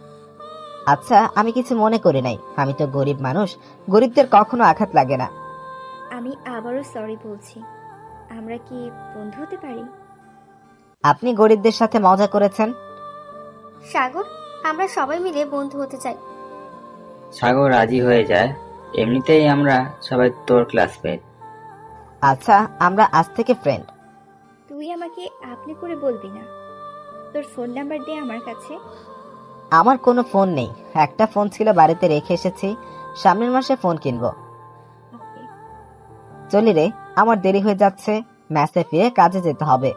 আচ্ছা, আমি কিছু মনে করি নাই। আমি তো গরিব মানুষ, গরিবদের কখনো আঘাত লাগে না। আমি আবারও সরি বলছি। আমরা কি বন্ধু হতে পারি? আপনি গরিবদের সাথে মজা করেছেন। সাগর, আমরা সবাই মিলে বন্ধু হতে চাই। সাগর রাজি হয়ে যায়। এমনিতেই আমরা সবাই তোর ক্লাসমেট। আচ্ছা, আমরা আজ থেকে ফ্রেন্ড। তুই আমাকে আপনি করে বলবি না। তোর ফোন নাম্বার দে আমার কাছে। আমার কোনো ফোন নেই, একটা ফোন ছিল বাড়িতে রেখে এসেছি, সামনের মাসে ফোন কিনবো। ওকে। চলি রে, আমার দেরি হয়ে যাচ্ছে, ম্যাচে ফিরে কাজে যেতে হবে।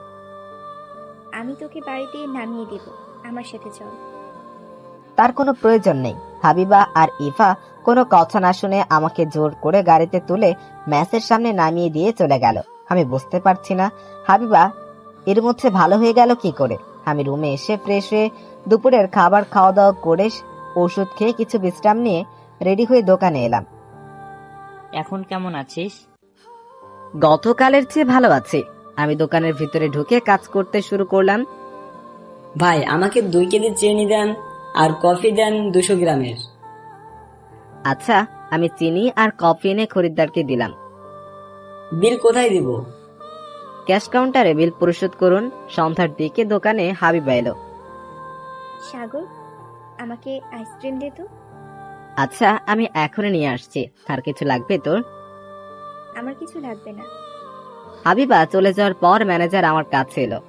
আমি তোকে বাড়িতে নামিয়ে দেব, আমার সাথে চল। তার কোনো প্রয়োজন নেই। হাবিবা আর ইভা কোনো কথা না শুনে আমাকে জোর করে গাড়িতে তুলে ম্যাচের সামনে নামিয়ে দিয়ে চলে গেল। আমি বুঝতে পারছি না হাবিবা এর মধ্যে ভালো হয়ে গেল কি করে। আমি রুমে এসে ফ্রেশ হয়ে দুপুরের খাবার খাওয়া দাওয়া করে ওষুধ খেয়ে কিছু বিশ্রাম নিয়ে রেডি হয়ে দোকানে এলাম। এখন কেমন আছিস? গতকালের চেয়ে ভালো আছি। আমি দোকানের ভিতরে ঢুকে কাজ করতে শুরু করলাম। ভাই, আমাকে 2 কেজি চিনি দেন আর কফি দেন 200 গ্রামের। আচ্ছা, আমি চিনি আর কফি এনে খরিদ্দারকে দিলাম। বিল কোথায় দিব? ক্যাশ কাউন্টারে বিল পরিশোধ করুন। সন্ধ্যার দিকে দোকানে হাবিবা এলো। সাগর, আমাকে আইসক্রিম দে তো। আচ্ছা, আমি এখনই নিয়ে আসছি। আর কিছু লাগবে তোর? আমার কিছু লাগবে না। হাবিবা চলে যাওয়ার পর ম্যানেজার আমার কাছে এলো।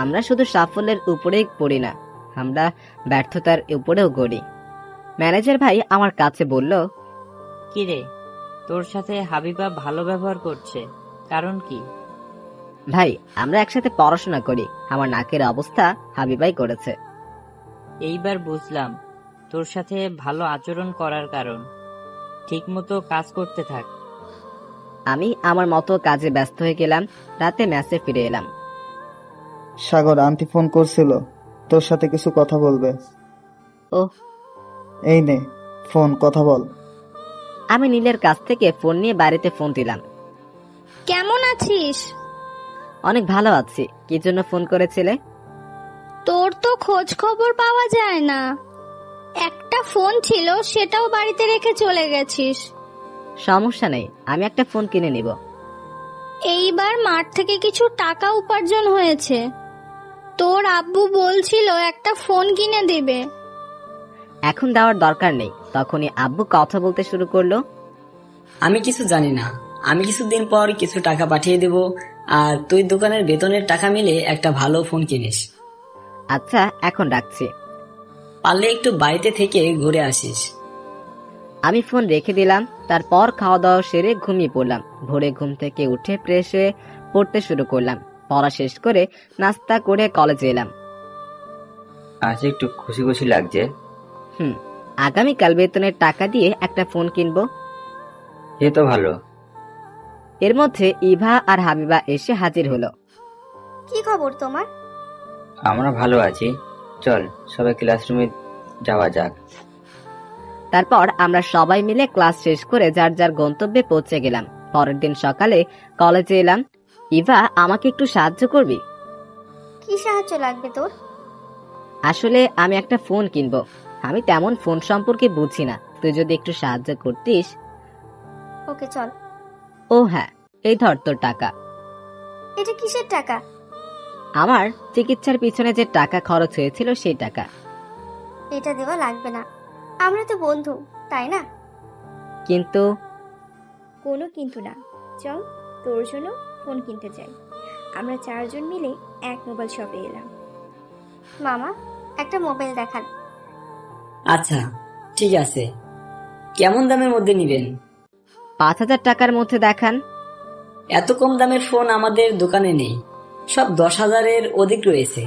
আমরা শুধু সাফল্যের উপরেই পড়ি না, আমরা ব্যর্থতার উপরেও গড়ি। ম্যানেজার ভাই আমার কাছে বলল, কি রে, তোর সাথে হাবিবা ভালো ব্যবহার করছে, কারণ কি? ভাই, আমরা একসাথে পড়াশোনা করি, আমার নাকের অবস্থা হাবিবাই করেছে। এইবার বুঝলাম তোর সাথে ভালো আচরণ করার কারণ। ঠিক মতো কাজ করতে থাক। আমি আমার মতো কাজে ব্যস্ত হয়ে গেলাম। রাতে ম্যাচে ফিরে এলাম। সাগর, আন্টি ফোন করছিল, তোর সাথে কিছু কথা বলবে। ও, এই নে ফোন, কথা বল। আমি নীলের কাছ থেকে ফোন নিয়ে বাড়িতে ফোন দিলাম। কেমন আছিস? অনেক ভালো আছি। কি জন্য ফোন করেছিলে? তোর তো খোঁজ খবর পাওয়া যায় না। একটা ফোন ছিল, সেটাও বাড়িতে রেখে চলে গেছিস। সমস্যা নেই, আমি একটা ফোন কিনে নিব। এইবার মাঠ থেকে কিছু টাকা উপার্জন হয়েছে, তোর আব্বু বলছিল একটা ফোন কিনে দেবে। এখন দেওয়ার দরকার নেই। তখনই আব্বু কথা বলতে শুরু করলো। আমি কিছু জানি না, আমি কিছুদিন পর কিছু টাকা পাঠিয়ে দেব, আর তুই দোকানের বেতনের টাকা মিলে একটা ভালো ফোন কিনিস। আচ্ছা, এখন রাখছি। পারলে একটু বাড়িতে থেকে ঘুরে আসিস। আমি ফোন রেখে দিলাম। তারপর খাওয়া দাওয়া সেরে ঘুমিয়ে পড়লাম। ভোরে ঘুম থেকে উঠে ফ্রেশ হয়ে পড়তে শুরু করলাম। পড়া শেষ করে নাস্তা করে কলেজে এলাম। আজ একটু খুশি খুশি লাগছে। আগামীকাল বেতনের টাকা দিয়ে একটা ফোন কিনবো। এ তো ভালো। এর মধ্যে ইভা আর হাবিবা এসে হাজির হলো। কি খবর তোমার? আমরা ভালো আছি, চল সবাই ক্লাসরুমে যাওয়া যাক। তারপর আমরা সবাই মিলে ক্লাস শেষ করে যার যার গন্তব্যে পৌঁছে গেলাম। পরের দিন সকালে কলেজে এলাম। ইভা, আমাকে একটু সাহায্য করবি? কি সাহায্য লাগবে তোর? আসলে আমি একটা ফোন কিনবো। আমি তেমন ফোন সম্পর্কে বুঝি না, তুই যদি একটু সাহায্য করতিস। ওকে, চল। ও হ্যাঁ, এই ধর তোর টাকা। এটা কিসের টাকা? আমার চিকিৎসার পিছনে যে টাকা খরচ হয়েছিল সেই টাকা। এটা দেওয়া লাগবে না, আমরা তো বন্ধু, তাই না? কিন্তু কোনো কিন্তু না, চল তোর জন্য ফোন কিনতে যাই। আমরা 4 জন মিলে এক মোবাইল শপে এলাম। মামা, একটা মোবাইল দেখান। আচ্ছা ঠিক আছে, কেমন দামের মধ্যে নিবেন? 5,000 টাকার মধ্যে দেখান। এত কম দামের ফোন আমাদের দোকানে নেই, সব 10,000-এর অধিক রয়েছে।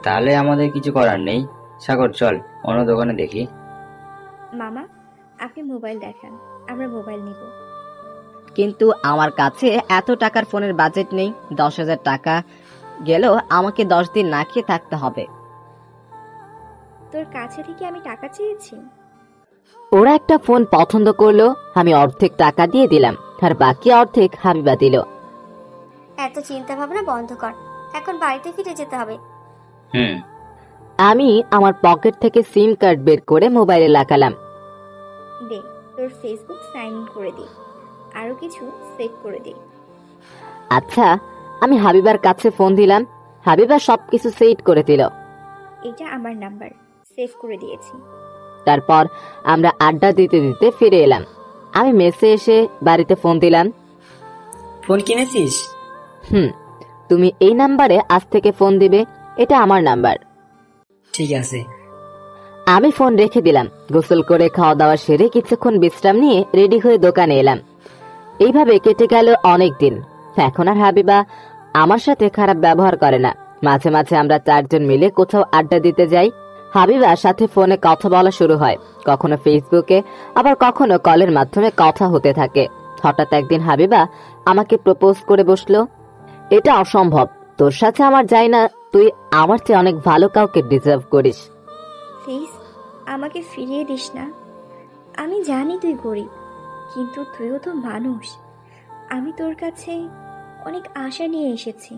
তাহলে আমাদের কিছু করার নেই। সাগর, চল অন্য দোকানে দেখি। মামা, আপনি মোবাইল দেখান, আমরা মোবাইল নিব। কিন্তু আমার কাছে এত টাকার ফোনের বাজেট নেই। 10,000 টাকা গেলেও আমাকে 10 দিন না খেয়ে থাকতে হবে। তোর কাছে থেকে আমি টাকা চেয়েছি? ওরা একটা ফোন পছন্দ করলো, আমি অর্ধেক টাকা দিয়ে দিলাম, আর বাকি অর্ধেক হাবিবা দিল। এত চিন্তা ভাবনা বন্ধ কর, এখন বাড়িতে ফিরে যেতে হবে। আমি আমার পকেট থেকে সিম কার্ড বের করে মোবাইলে লাগালাম। দে, তোর ফেসবুক সাইন ইন করে দে, আরো কিছু সেট করে দে। আচ্ছা, আমি হাবিবার কাছে ফোন দিলাম, হাবিবা সবকিছু সেট করে দিল। এটা আমার নাম্বার, সেভ করে দিয়েছি। তারপর আমরা আড্ডা দিতে দিতে ফিরে এলাম। আমি মেসে এসে বাড়িতে ফোন দিলাম। ফোন কিনেছিস? তুমি এই নাম্বারে আজ থেকে ফোন দিবে, এটা আমার নাম্বার। ঠিক আছে। আমি ফোন রেখে দিলাম। গোসল করে খাওয়া দাওয়া সেরে কিছুক্ষণ বিশ্রাম নিয়ে রেডি হয়ে দোকানে এলাম। এইভাবে কেটে গেল অনেক দিন। এখন আর হাবিবা আমার সাথে খারাপ ব্যবহার করে না। মাঝে মাঝে আমরা 4 জন মিলে কোথাও আড্ডা দিতে যাই। হাবিবার সাথে ফোনে কথা বলা শুরু হয়, কখনো ফেসবুকে, আবার কখনো কলের মাধ্যমে কথা হতে থাকে। হঠাৎ একদিন হাবিবা আমাকে প্রপোজ করে বসলো। এটা অসম্ভব, তোর সাথে আমার যায় না, তুই আমার চেয়ে অনেক ভালো কাউকে ডিজার্ভ করিস। প্লিজ আমাকে ফিরিয়ে দিস না। আমি জানি তুই গরিব, কিন্তু তুইও তো মানুষ। আমি তোর কাছে অনেক আশা নিয়ে এসেছি।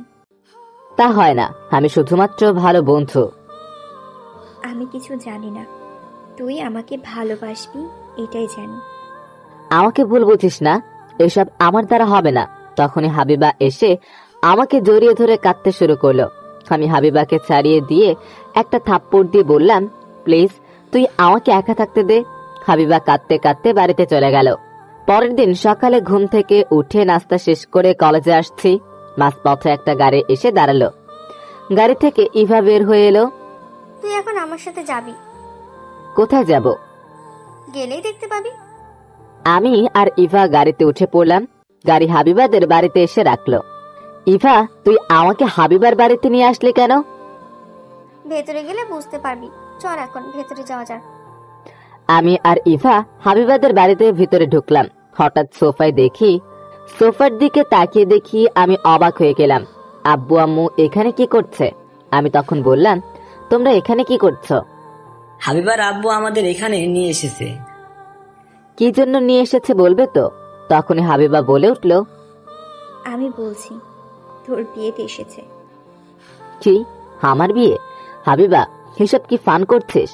তা হয় না, আমি শুধুমাত্র ভালো বন্ধু। আমি কিছু জানি না, তুই আমাকে ভালোবাসবি এটাই জানি। আমাকে ভুল বুঝিস না, এসব আমার দ্বারা হবে না। তখনই হাবিবা এসে আমাকে জড়িয়ে ধরে কাঁদতে শুরু করলো। আমি হাবিবাকে ছাড়িয়ে দিয়ে একটা থাপ্পড় দিয়ে বললাম, প্লিজ তুই আমাকে একা থাকতে দে। হাবিবা কাঁদতে কাঁদতে বাড়িতে চলে গেল। পরের দিন সকালে ঘুম থেকে উঠে নাস্তা শেষ করে কলেজে আসছি। মাঝপথে একটা গাড়ি এসে দাঁড়ালো। গাড়ি থেকে ইভা বের হয়ে এলো। তুই এখন আমার সাথে যাবি? কোথায় যাব? গেলেই দেখতে পাবি। আমি আর ইভা গাড়িতে উঠে পড়লাম। গাড়ি হাবিবাদের বাড়িতে এসে রাখলো। ইভা, তুই আমাকে হাবিবার বাড়িতে নিয়ে আসলি কেন? ভেতরে গেলে বুঝতে পারবি, চল এখন ভেতরে যাওয়া যাক। আমি আর ইভা হাবিবাদের বাড়িতে ভিতরে ঢুকলাম। হঠাৎ সোফায় দেখি, সোফার দিকে তাকিয়ে দেখি আমি অবাক হয়ে গেলাম। আব্বু আম্মু এখানে কি করছে? আমি তখন বললাম, তোমরা এখানে কি করছো? হাবিবার আব্বু আমাদের এখানে নিয়ে এসেছে। কি জন্য নিয়ে এসেছে বলবে তো? তখনই হাবিবা বলে উঠল, আমি বলছি, তোর বিয়েতে এসেছে। কি, আমার বিয়ে? হাবিবা, এসব কি ফান করছিস?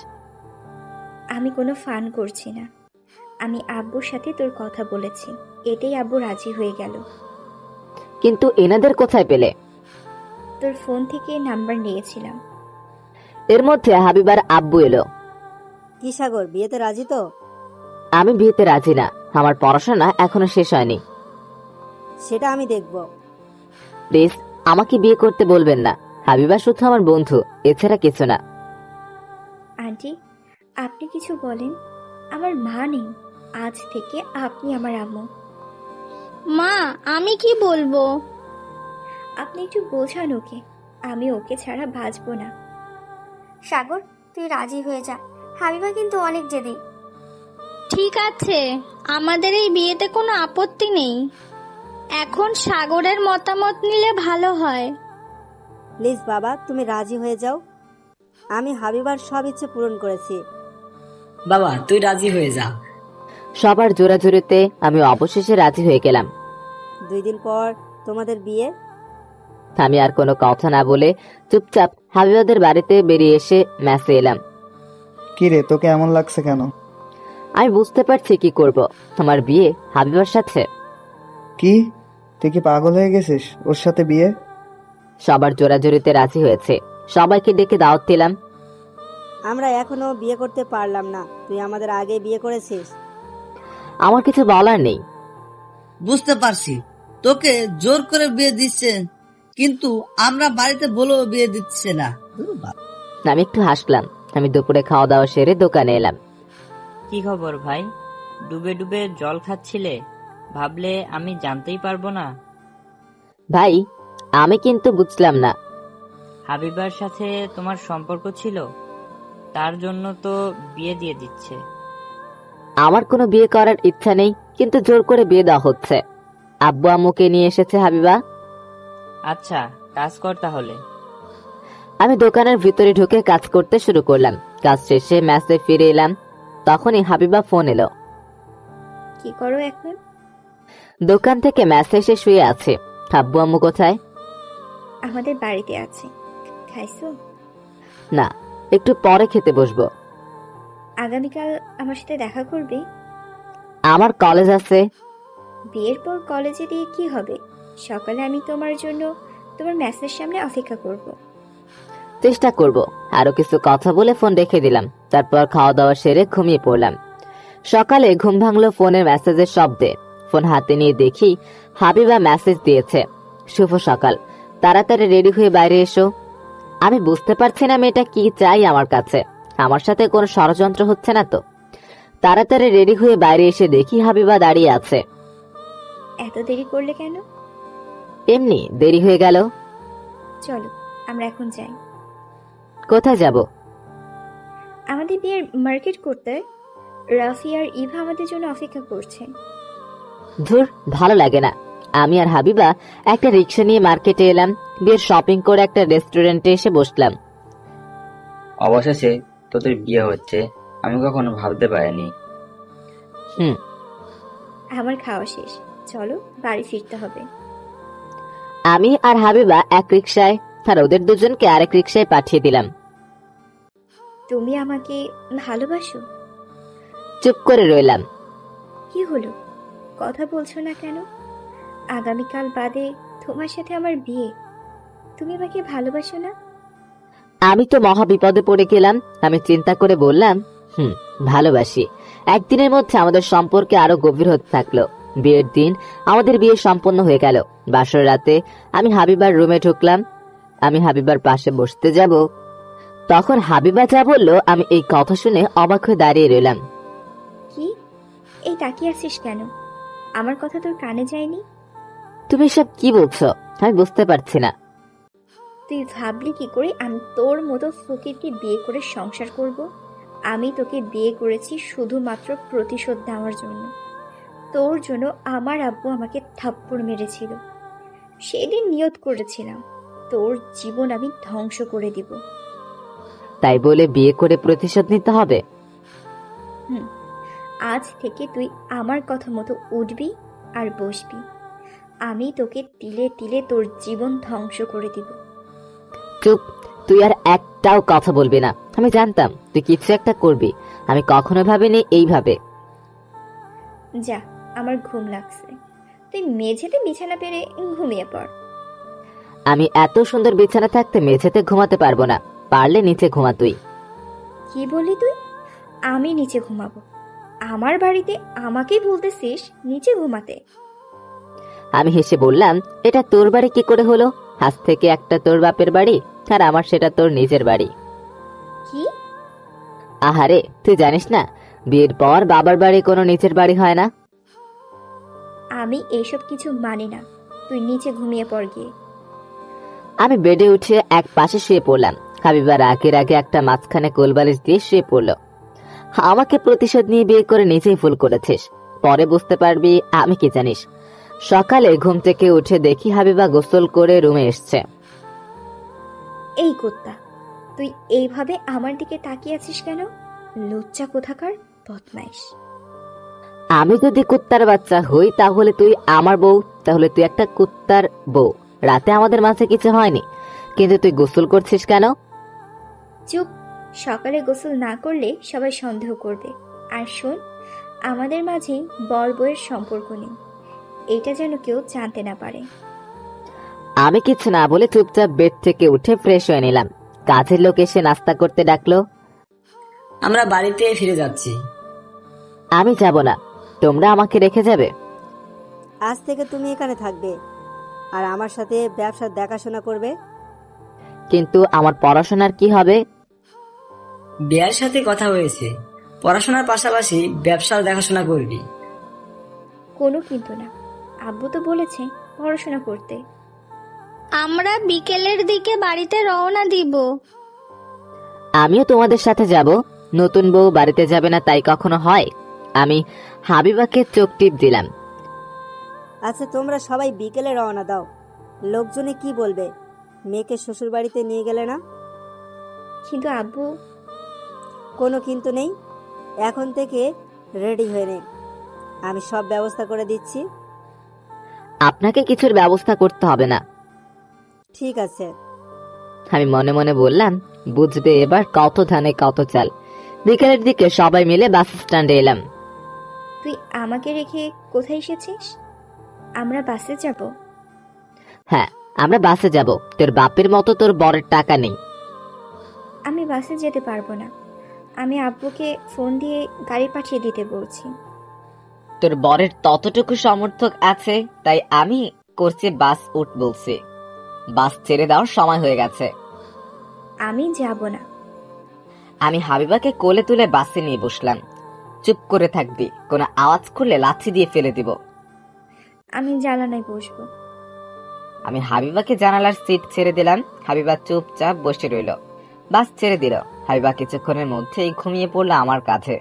আমি কোনো ফান করছি না, আমি আব্বুর সাথে তোর কথা বলেছি, এতেই আব্বু রাজি হয়ে গেল। কিন্তু এনাদের কোথায় পেলে? তোর ফোন থেকে নাম্বার নিয়েছিলাম। এর মধ্যে হাবিবার আব্বু এলো। কি সাগর, বিয়েতে রাজি তো? আমি বিয়েতে রাজি না, আমার পড়াশোনা এখনো শেষ হয়নি। সেটা আমি দেখব। প্লিজ আমাকে বিয়ে করতে বলবেন না। হাবিবা শুধু আমার বন্ধু, এছাড়া কিছু না। আন্টি, আপনি কিছু বলেন। আমার মা নেই, আজ থেকে আপনি আমার আম্মু। মা, আমি কি বলবো? আপনি একটু বোঝান ওকে, আমি ওকে ছাড়া বাঁচবো না। সাগর, তুই রাজি হয়ে যা, হাবিবা কিন্তু অনেক জেদি। ঠিক আছে, আমাদের এই বিয়েতে কোনো আপত্তি নেই। এখন সাগরের মতামত নিলে ভালো হয়। প্লিজ বাবা, তুমি রাজি হয়ে যাও। আমি হাবিবার সব ইচ্ছে পূরণ করেছি। বাবা, তুই রাজি হয়ে যা। সবার জোরাজোরিতে আমি অবশেষে রাজি হয়ে গেলাম। 2 দিন পর তোমাদের বিয়ে। আমি আর কোনো কথা না বলে চুপচাপ হাবিবাদের বাড়িতে বেরিয়ে এসে ম্যাসে এলাম। কি রে, তোকে এমন লাগছে কেন? আমি বুঝতে পারছি কি করব। আমার বিয়ে হাবিবার সাথে। কি, তুই কি পাগল হয়ে গেছিস? ওর সাথে বিয়ে? সবার জোরাজোরিতে রাজি হয়েছে। সবাইকে ডেকে দাওয়াত দিলাম। আমরা এখনো বিয়ে করতে পারলাম না, তুই আমাদের আগে বিয়ে করেছিস। আমার কিছু বলার নেই। বুঝতে পারছি, তোকে জোর করে বিয়ে দিচ্ছে, কিন্তু আমরা বাড়িতে বলেও বিয়ে দিচ্ছে না। আমি একটু হাসলাম। আমি দুপুরে খাওয়া দাওয়া সেরে দোকানে এলাম। কি খবর ভাই? ডুবে ডুবে জল খাচ্ছিলে, ভাবলে আমি জানতেই পারবো না? ভাই, আমি কিন্তু বুঝলাম না। হাবিবার সাথে তোমার সম্পর্ক ছিল, তার জন্য তো বিয়ে দিয়ে দিচ্ছে। আমার কোনো বিয়ে করার ইচ্ছা নেই, কিন্তু জোর করে বিয়ে দেওয়া হচ্ছে। আব্বু আম্মুকে নিয়ে এসেছে হাবিবা। আচ্ছা, কাজ কর তাহলে। আমি দোকানের ভিতরে ঢুকে কাজ করতে শুরু করলাম। কাজ শেষে মেসে ফিরে এলাম, তখনই হাবিবা ফোন এলো। কি করো এখন? দোকান থেকে মেসে এসে শুয়ে আছে। আব্বু আম্মু কোথায়? আমাদের বাড়িতে আছে। খাইছো? না, একটু পরে খেতে বসবো। আগামীকাল আমার সাথে দেখা করবে? আমার কলেজ আছে। বিয়ের পর কলেজে দিয়ে কি হবে? সকালে আমি তোমার জন্য তোমার মেসের সামনে অপেক্ষা করব। চেষ্টা করব। আরো কিছু কথা বলে ফোন রেখে দিলাম। তারপর খাওয়া দাওয়া সেরে ঘুমিয়ে পড়লাম। সকালে ঘুম ভাঙলো ফোনের মেসেজের শব্দে। ফোন হাতে নিয়ে দেখি হাবিবা মেসেজ দিয়েছে, শুভ সকাল, তাড়াতাড়ি রেডি হয়ে বাইরে এসো। আমি বুঝতে পারছি না মেয়েটা কি চাই আমার কাছে। আমার সাথে কোনো ষড়যন্ত্র হচ্ছে না তো? তাড়াতাড়ি রেডি হয়ে বাইরে এসে দেখি হাবিবা দাঁড়িয়ে আছে। এত দেরি করলে কেন? এমনি দেরি হয়ে গেল। চলো আমরা এখন যাই। কোথায় যাব? আমাদের বিয়ের মার্কেট করতে। রাফি আর ইভা আমাদের জন্য অপেক্ষা করছে। ধুর, ভালো লাগে না। আমি আর হাবিবা একটা রিক্সা নিয়ে মার্কেটে এলাম। বিয়ের শপিং করে একটা রেস্টুরেন্টে এসে বসলাম। অবশেষে তোদের বিয়ে হচ্ছে, আমি কখনো ভাবতে পারিনি। আমার খাওয়া শেষ, চলো বাড়ি ফিরতে হবে। আমি আর হাবিবা এক রিক্সায়, আর ওদের দুজনকে আরেক রিক্সায় পাঠিয়ে দিলাম। তুমি আমাকে ভালোবাসো? চুপ করে রইলাম। কি হলো, কথা বলছো না কেন? আগামীকাল বাদে তোমার সাথে আমার বিয়ে, তুমি আমাকে ভালোবাসো না? আমি তো মহা বিপদে পড়ে গেলাম। আমি চিন্তা করে বললাম, ভালোবাসি। একদিনের মধ্যে আমাদের সম্পর্কে আরো গভীর হতে থাকলো। বিয়ের দিন আমাদের বিয়ে সম্পন্ন হয়ে গেল। বাসর রাতে আমি হাবিবার রুমে ঢুকলাম। আমি হাবিবার পাশে বসতে যাব, তখন হাবিবা যা বলল আমি এই কথা শুনে অবাক হয়ে দাঁড়িয়ে রইলাম। কি, এই তাকিয়ে আছিস কেন? আমার কথা তোর কানে যায়নি? তুমি সব কি বলছো? আমি বুঝতে পারছি না। তুই ভাবলি কি করে আমি তোর মতো ফকিরকে বিয়ে করে সংসার করব? আমি তোকে বিয়ে করেছি শুধুমাত্র প্রতিশোধ দেওয়ার জন্য। তোর জন্য আমার আব্বু আমাকে থাপ্পড় মেরেছিল। সেদিন নিয়ত করেছিলাম তোর জীবন আমি ধ্বংস করে দিব। তাই বলে বিয়ে করে প্রতিশোধ নিতে হবে? আজ থেকে তুই আমার কথা মতো উঠবি আর বসবি। আমি তোকে তিলে তিলে তোর জীবন ধ্বংস করে দিব। চুপ, তুই আর একটাও কথা বলবি না। আমি জানতাম তুই কিছু একটা করবি। আমি কখনো ভাবিনি এইভাবে। যা, আমার ঘুম লাগছে। তুই মেঝেতে বিছানা পেরে ঘুমিয়ে পড়। আমি এত সুন্দর বিছানা থাকতে মেঝেতে ঘুমাতে পারবো না। পারলে নিচে ঘুমা তুই। কি বললি তুই? আমি নিচে ঘুমাবো? আমার বাড়িতে আমাকেই বলতেছিস নিচে ঘুমাতে? আমি হেসে বললাম, এটা তোর বাড়ি কি করে হলো? আজ থেকে একটা তোর বাপের বাড়ি, আর আমার সেটা তোর নিজের বাড়ি। কি? আহারে, তুই জানিস না বিয়ের পর বাবার বাড়ি কোনো নিচের বাড়ি হয় না। আমি এইসব কিছু মানি না। তুই নিচে ঘুমিয়ে পড় গিয়ে। আমি বেডে উঠে এক পাশে শুয়ে পড়লাম। হাবিবা রাগের আগে একটা মাঝখানে কোলবালিশ দিয়ে শুয়ে পড়ল। আমাকে প্রতিশোধ নিয়ে বিয়ে করে নিজেই ভুল করেছিস, পরে বুঝতে পারবি আমি কি জানিস। সকালে ঘুম থেকে উঠে দেখি হাবিবা গোসল করে রুমে এসছে। এই কুত্তা, তুই এইভাবে আমার দিকে তাকিয়ে আছিস কেন? লজ্জা কোথাকার, বদমাইশ। আমি যদি কুত্তার বাচ্চা হই তাহলে তুই আমার বউ, তাহলে তুই একটা কুত্তার বউ। রাতে আমাদের মাঝে কিছু হয়নি, কিন্তু তুই গোসল করছিস কেন? চুপ, সকালে গোসল না করলে সবাই সন্দেহ করবে। আর শোন, আমাদের মাঝে বর বউয়ের সম্পর্ক নেই, এটা যেন কেউ জানতে না পারে। আমি কিছু না বলে চুপচাপ বেড থেকে উঠে ফ্রেশ হয়ে নিলাম। কাজের লোক এসে নাস্তা করতে ডাকলো। আমরা বাড়িতে ফিরে যাচ্ছি। আমি যাব না, তোমরা আমাকে রেখে যাবে? আজ থেকে তুমি এখানে থাকবে আর আমার সাথে ব্যবসার দেখাশোনা করবে। কিন্তু আমার পড়াশোনার কি হবে? বিয়ের সাথে কথা হয়েছে, পড়াশোনার পাশাপাশি ব্যবসার দেখাশোনা করবি। কোনো কিন্তু না, আব্বু তো বলেছে পড়াশোনা করতে। আমরা বিকেলের দিকে বাড়িতে রওনা দিব। আমিও তোমাদের সাথে যাব। নতুন বউ বাড়িতে যাবে না তাই কখনো হয়? আমি হাবিবাকে চোখ টিপ দিলাম। আচ্ছা, তোমরা সবাই বিকেলে রওনা দাও। লোকজনে কি বলবে? মেয়েকে শ্বশুর বাড়িতে নিয়ে গেলে না? কিন্তু আব্বু। কোনো কিন্তু নেই, এখন থেকে রেডি হয়ে নে, আমি সব ব্যবস্থা করে দিচ্ছি। আপনাকে কিছুর ব্যবস্থা করতে হবে না। ঠিক আছে। আমি মনে মনে বললাম, বুঝবে এবার কত ধানে কত চাল। বিকেলের দিকে সবাই মিলে বাস স্ট্যান্ডে এলাম। তুই আমাকে রেখে কোথায় এসেছিস? আমরা বাসে যাব? হ্যাঁ, আমরা বাসে যাব। তোর বাপের মতো তোর বরের টাকা নেই। আমি বাসে যেতে পারবো না, আমি আব্বুকে ফোন দিয়ে গাড়ি পাঠিয়ে দিতে বলছি। তোর বরের ততটুকু সমর্থক আছে, তাই আমি করছি বাস উঠ বলছি। বাস ছেড়ে দেওয়ার সময় হয়ে গেছে। আমি যাব না। আমি হাবিবাকে কোলে তুলে বাসে নিয়ে বসলাম। চুপ করে থাকবি, কোনো আওয়াজ করলে লাথি দিয়ে ফেলে দিব। আমি জানালায় বসবো। আমি হাবিবাকে জানালার সিট ছেড়ে দিলাম। হাবিবা চুপচাপ বসে রইল। বাস ছেড়ে দিল। হাবিবা কিছুক্ষণের মধ্যেই ঘুমিয়ে পড়লো আমার কাঁধে।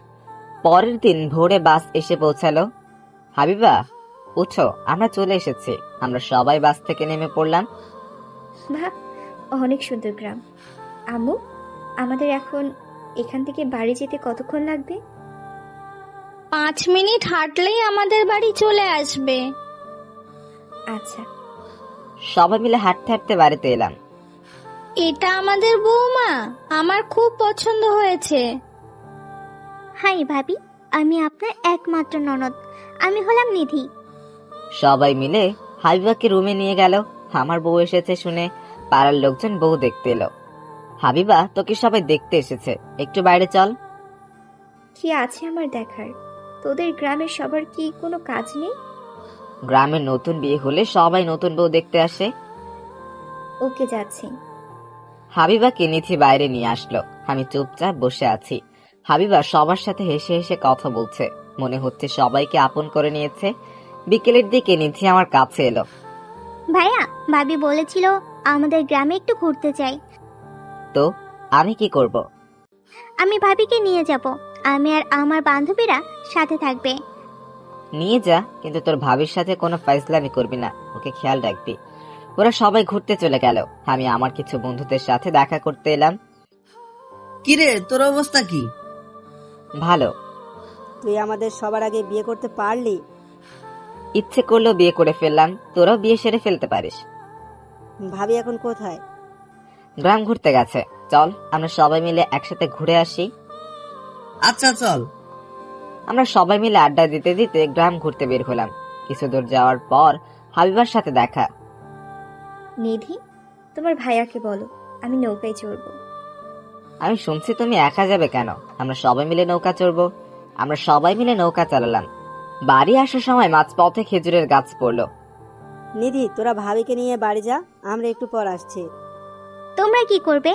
পরের দিন ভোরে বাস এসে পৌঁছালো। হাবিবা, উঠো, আমরা চলে এসেছি। আমরা সবাই বাস থেকে নেমে পড়লাম। বাহ, অনেক সুন্দর গ্রাম। আম্মু, আমাদের এখন এখান থেকে বাড়ি যেতে কতক্ষণ লাগবে? 5 মিনিট হাঁটলেই আমাদের বাড়ি চলে আসবে। আচ্ছা। সবাই মিলে হাঁটতে হাঁটতে বাড়িতে এলাম। এটা আমাদের বৌমা, আমার খুব পছন্দ হয়েছে। হাই ভাবি, আমি আপনার একমাত্র ননদ, আমি হলাম নিধি। সবাই মিলে হাবিবাকে রুমে নিয়ে গেল। আমার বউ এসেছে শুনে পাড়ার লোকজন বউ দেখতে এলো। হাবিবা, তোকে সবাই দেখতে এসেছে, একটু বাইরে চল। কি আছে আমার দেখার? তোদের গ্রামের সবার কি কোনো কাজ নেই? গ্রামের নতুন বিয়ে হলে সবাই নতুন বউ দেখতে আসে। ওকে, যাচ্ছি। হাবিবাকে নিধি বাইরে নিয়ে আসলো। আমি চুপচাপ বসে আছি। হাবিবা সবার সাথে হেসে হেসে কথা বলছে, মনে হচ্ছে সবাইকে আপন করে নিয়েছে। বিকেলের দিকে নিধি আমার কাছে এলো। ভাইয়া, ভাবি বলেছিল আমাদের গ্রামে একটু ঘুরতে চাই। তো আমি কি করব? আমি ভাবিকে নিয়ে যাব, আমি আর আমার বান্ধবীরা সাথে থাকবে। নিয়ে যা, কিন্তু তোর ভাবির সাথে কোনো ফাইজলামি করবি না, ওকে খেয়াল রাখবি। ওরা সবাই ঘুরতে চলে গেল। আমি আমার কিছু বন্ধুদের সাথে দেখা করতে এলাম। কিরে, তোর অবস্থা কি? ভালো। তুই আমাদের সবার আগে বিয়ে করতে পারলি? ইচ্ছে করলেও বিয়ে করে ফেললাম, তোরাও বিয়ে সেরে ফেলতে পারিস। ভাবি এখন কোথায়? গ্রাম ঘুরতে গেছে। চল আমরা সবাই মিলে একসাথে ঘুরে আসি। আচ্ছা চল। আমরা সবাই মিলে আড্ডা দিতে দিতে গ্রাম ঘুরতে বের হলাম। কিছু দূর যাওয়ার পর হাবিবার সাথে দেখা। নিধি, তোমার ভাইয়াকে বলো আমি নৌকায় চড়বো। আমি শুনছি তুমি একা যাবে কেন? আমরা সবাই মিলে নৌকা চড়বো। আমরা সবাই মিলে নৌকা চালালাম। বাড়ি আসার সময় মাঝপথে খেজুরের গাছ পড়লো। নিধি, তোরা ভাবিকে নিয়ে বাড়ি যা, আমরা একটু পর আসছি। তোমরা কি করবে?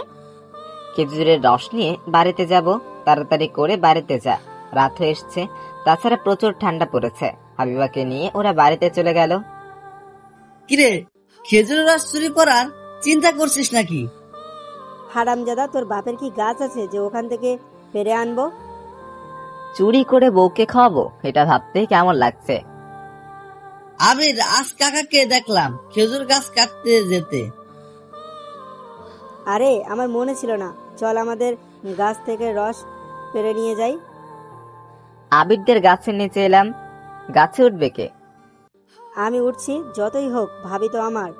খেজুরের রস নিয়ে বাড়িতে যাব। তাড়াতাড়ি করে বাড়িতে যা, রাত হয়ে এসছে। তাছাড়া প্রচুর ঠান্ডা পড়েছে। হাবিবাকে নিয়ে ওরা বাড়িতে চলে গেল। কিরে, খেজুরের রস চুরি করার চিন্তা করছিস নাকি? হারামজাদা, তোর বাপের কি গাছ আছে যে ওখান থেকে পেরে আনবো? চুরি করে বউকে খাওয়াবো, এটা ভাবতেই কেমন লাগছে। আমি রাজ কাকাকে দেখলাম খেজুর গাছ কাটতে যেতে। আরে, আমার মনে ছিল না, চল আমাদের গাছ থেকে রস পেরে নিয়ে যাই। আবিরদের গাছের নিচে এলাম। গাছে উঠবে কে? আমি উঠছি, যতই হোক ভাবি তো আমার।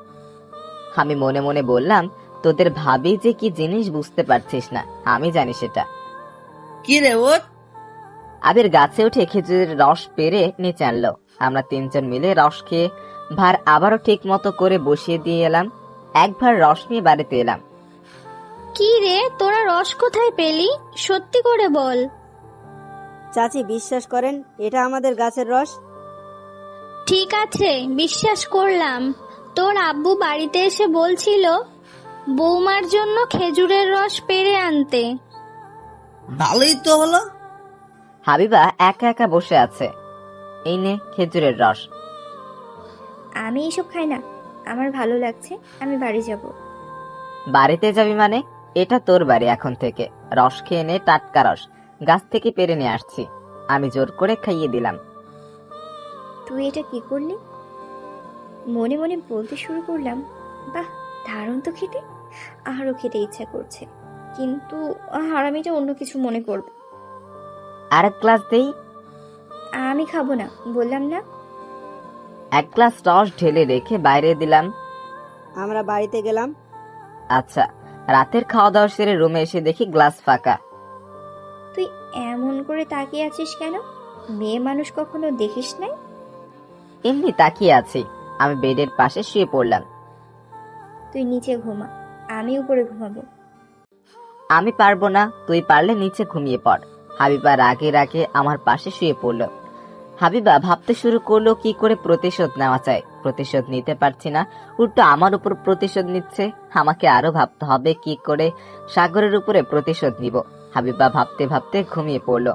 আমি মনে মনে বললাম, তোদের ভাবি যে কি জিনিস বুঝতে পারছিস না, আমি জানি সেটা। কি রে ওঠ। আবির গাছে উঠে খেজুরের রস পেরে নিচে আনলো। আমরা তিনজন মিলে রস খেয়ে ভার আবারও ঠিক মতো করে বসিয়ে দিয়ে এলাম। এক ভার রস নিয়ে বাড়িতে এলাম। কি রে, তোরা রস কোথায় পেলি? সত্যি করে বল। চাচি, বিশ্বাস করেন, এটা আমাদের গাছের রস। ঠিক আছে, বিশ্বাস করলাম। তোর আব্বু বাড়িতে এসে বলছিল বৌমার জন্য খেজুরের রস পেরে আনতে। ভালোই তো হলো। হাবিবা একা একা বসে আছে। এই নে খেজুরের রস। আমি এসব খাই না, আমার ভালো লাগছে, আমি বাড়ি যাব। বাড়িতে যাবি মানে? এটা তোর বাড়ি এখন থেকে। রস খেয়ে নে, টাটকা রস, গাছ থেকে পেরে নিয়ে আসছি। আমি জোর করে খাইয়ে দিলাম। তুই এটা কি করলি? মনে মনে বলতে শুরু করলাম, বাহ, দারুণ তো খেতে, আরো খেতে ইচ্ছা করছে। কিন্তু হারামিটা অন্য কিছু মনে করবে। আর এক গ্লাস দেই? আমি খাবো না, বললাম না। এক গ্লাস রস ঢেলে রেখে বাইরে দিলাম। আমরা বাড়িতে গেলাম। আচ্ছা, রাতের খাওয়া দাওয়া সেরে রুমে এসে দেখি গ্লাস ফাঁকা। তুই এমন করে তাকিয়ে আছিস কেন? মেয়ে মানুষ কখনো দেখিস নাই? এমনি তাকিয়ে আছি। আমি বেডের পাশে শুয়ে পড়লাম। তুই নিচে ঘুমা, আমি উপরে ঘুমাবো। আমি পারবো না, তুই পারলে নিচে ঘুমিয়ে পড়। হাবিবা রাগে রাগে আমার পাশে শুয়ে পড়ল। হাবিবা ভাবতে শুরু করলো কি করে প্রতিশোধ নেওয়া যায়। প্রতিশোধ নিতে পারছি না, উল্টো আমার উপর প্রতিশোধ নিচ্ছে। আমাকে আরো ভাবতে হবে কি করে সাগরের উপরে প্রতিশোধ নিব। হাবিবা ভাবতে ভাবতে ঘুমিয়ে পড়ল।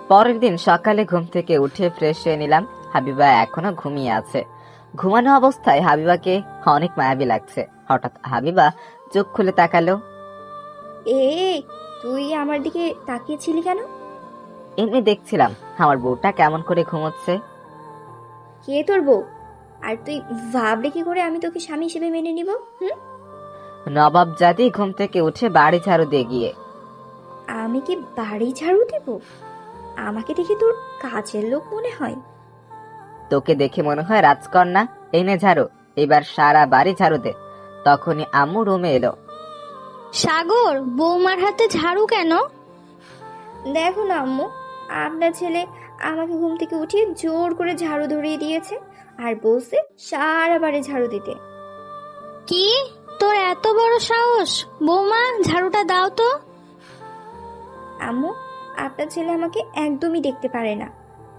পরের দিন সকালে ঘুম থেকে উঠে ফ্রেশ হয়ে নিলাম। হাবিবা এখনো ঘুমিয়ে আছে। ঘুমানো অবস্থায় হাবিবাকে অনেক মায়াবী লাগছে। হঠাৎ হাবিবা চোখ খুলে তাকালো। এ তুই আমার দিকে তাকিয়েছিলি কেন? এমনি দেখছিলাম আমার বউটা কেমন করে ঘুমোচ্ছে। কে তোর বউ? আর তুই ভাবলে কি করে আমি তোকে স্বামী হিসেবে মেনে নিব? নবাব জাদি ঘুম থেকে উঠে বাড়ি ঝাড়ু দিয়ে গিয়ে। আমি কি বাড়ি ঝাড়ু দেব? আমাকে দেখে তোর কাজের লোক মনে হয়? তোকে দেখে মনে হয় রাজকন্যা। এনে ঝাড়ু, এবার সারা বাড়ি ঝাড়ু দে। তখনই আম্মু রুমে এলো। সাগর, বৌমার হাতে ঝাড়ু কেন? দেখো না আম্মু, আপনার ছেলে আমাকে ঘুম থেকে উঠিয়ে জোর করে ঝাড়ু ধরিয়ে দিয়েছে আর বলছে সারা বাড়ি ঝাড়ু দিতে। কি, তোর এত বড় সাহস? বৌমা, ঝাড়ুটা দাও তো। আম্মু, আপনার ছেলে আমাকে একদমই দেখতে পারে না,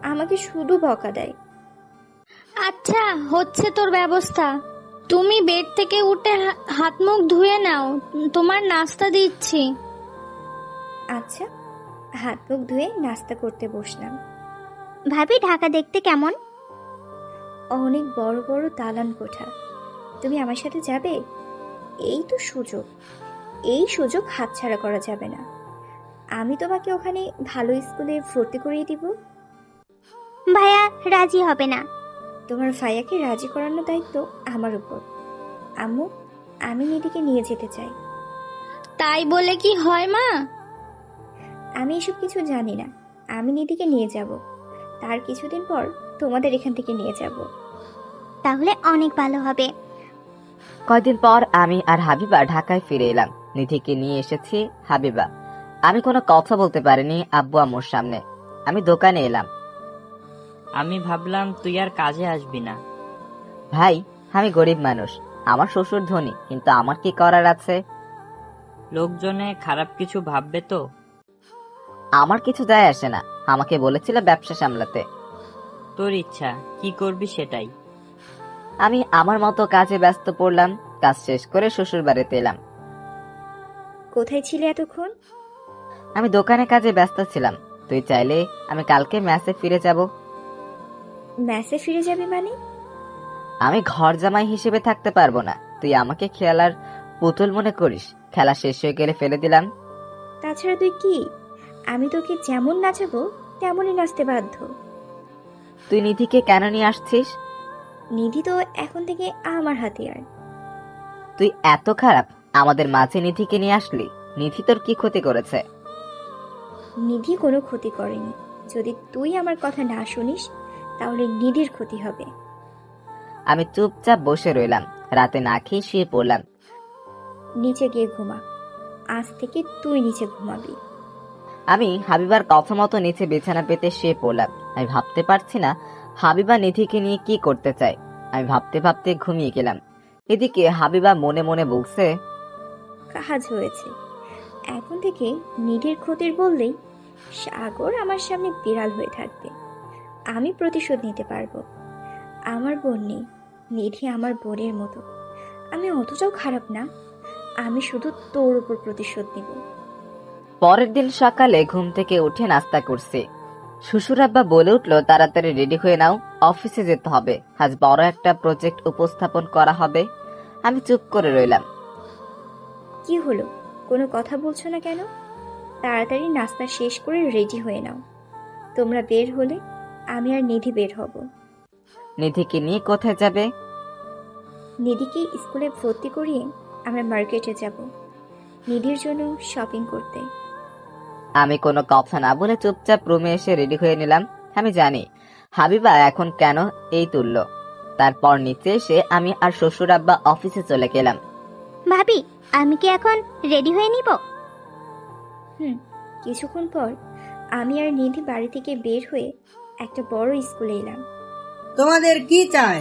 আমাকে শুধু বকা দেয়। আচ্ছা, হচ্ছে তোর ব্যবস্থা। তুমি বেড থেকে উঠে হাত মুখ ধুয়ে নাও, তোমার নাস্তা দিচ্ছি। আচ্ছা, হাত মুখ ধুয়ে নাস্তা করতে বসলাম। ভাবি, ঢাকা দেখতে কেমন? অনেক বড় বড় দালান কোঠা। তুমি আমার সাথে যাবে? এই তো সুযোগ, এই সুযোগ হাতছাড়া করা যাবে না। আমি তোমাকে ওখানে ভালো স্কুলে ভর্তি করিয়ে দিব। ভাইয়া রাজি হবে না। তোমার ভাইয়াকে রাজি করানোর দায়িত্ব আমার উপর। আম্মু, আমি নিধিকে নিয়ে যেতে চাই। তাই বলে কি হয় মা? আমি এসব কিছু জানি না। আমি নিধিকে নিয়ে যাব, তার কিছুদিন পর তোমাদের এখান থেকে নিয়ে যাব। তাহলে অনেক ভালো হবে। কয়দিন পর আমি আর হাবিবা ঢাকায় ফিরে এলাম। নিধিকে নিয়ে এসেছি হাবিবা। আমি কোনো কথা বলতে পারিনি আব্বু আম্মুর সামনে। আমি দোকানে এলাম। আমি ভাবলাম তুই আর কাজে আসবি না। ভাই, আমি গরিব মানুষ, আমার শ্বশুর ধনী, কিন্তু আমার কি করার আছে? লোকজনে খারাপ কিছু ভাববে তো। আমার কিছু যায় আসে না। আমাকে বলেছিল ব্যবসা সামলাতে। তোর ইচ্ছা, কি করবি সেটাই। আমি আমার মতো কাজে ব্যস্ত পড়লাম। কাজ শেষ করে শ্বশুর বাড়িতে এলাম। কোথায় ছিলে এতক্ষণ? আমি দোকানে কাজে ব্যস্ত ছিলাম। তুই চাইলে আমি কালকে ম্যাচে ফিরে যাব। ম্যাচে ফিরে যাবে মানে? আমি ঘর জামাই হিসেবে থাকতে পারবো না। তুই আমাকে খেলার পুতুল মনে করিস? খেলা শেষ হয়ে গেলে ফেলে দিলাম। তাছাড়া তুই কি? আমি তোকে যেমন নাচাবো তেমনই নাচতে বাধ্য। তুই নিধিকে কেন নিয়ে আসছিস? নিধি তো এখন থেকে আমার হাতিয়ার। তুই এত খারাপ, আমাদের মাঝে নিধিকে নিয়ে আসলি? নিধি তোর কি ক্ষতি করেছে? নিধি কোনো ক্ষতি করেনি। যদি তুই আমার কথা না শুনিস তাহলে নিধির ক্ষতি হবে। আমি চুপচাপ বসে রইলাম। রাতে না খেয়ে শুয়ে পড়লাম। নিচে গিয়ে ঘুমা, আজ থেকে তুই নিচে ঘুমাবি। আমি হাবিবার কথা মতো নিচে বিছানা পেতে শুয়ে পড়লাম। আমি ভাবতে পারছি না হাবিবা নিধিকে নিয়ে কি করতে চায়। আমি ভাবতে ভাবতে ঘুমিয়ে গেলাম। এদিকে হাবিবা মনে মনে বলছে, কাজ হয়েছে। এখন থেকে নিধির ক্ষতির বললেই সাগর আমার সামনে বিড়াল হয়ে থাকবে। আমি প্রতিশোধ নিতে পারবো। আমার বোন নেই, নিধি আমার বোনের মতো। আমি অতটাও খারাপ না। আমি শুধু তোর উপর প্রতিশোধ নিব। পরের দিন সকালে ঘুম থেকে উঠে নাস্তা করছি। শ্বশুর আব্বা বলে উঠলো, তাড়াতাড়ি রেডি হয়ে নাও, অফিসে যেতে হবে। আজ বড় একটা প্রজেক্ট উপস্থাপন করা হবে। আমি চুপ করে রইলাম। কি হলো, কোনো কথা বলছো না কেন? তাড়াতাড়ি নাস্তা শেষ করে রেডি হয়ে নাও। তোমরা বের হলে আমি আর নিধি বের হব। নিধিকে নিয়ে কোথায় যাবে? নিধিকে স্কুলে ভর্তি করিয়ে আমরা মার্কেটে যাব। নিধির জন্য শপিং করতে। আমি কোনো কথা না বলে চুপচাপ রুমে এসে রেডি হয়ে নিলাম। আমি জানি হাবিবা এখন কেন এই তুলল। তারপর নিচে এসে আমি আর শ্বশুর আব্বা অফিসে চলে গেলাম। ভাবি, আমি কি এখন রেডি হয়ে নিব? কিছুক্ষণ পর আমি আর নিধি বাড়ি থেকে বের হয়ে একটা বড় স্কুলে এলাম। তোমাদের কি চাই?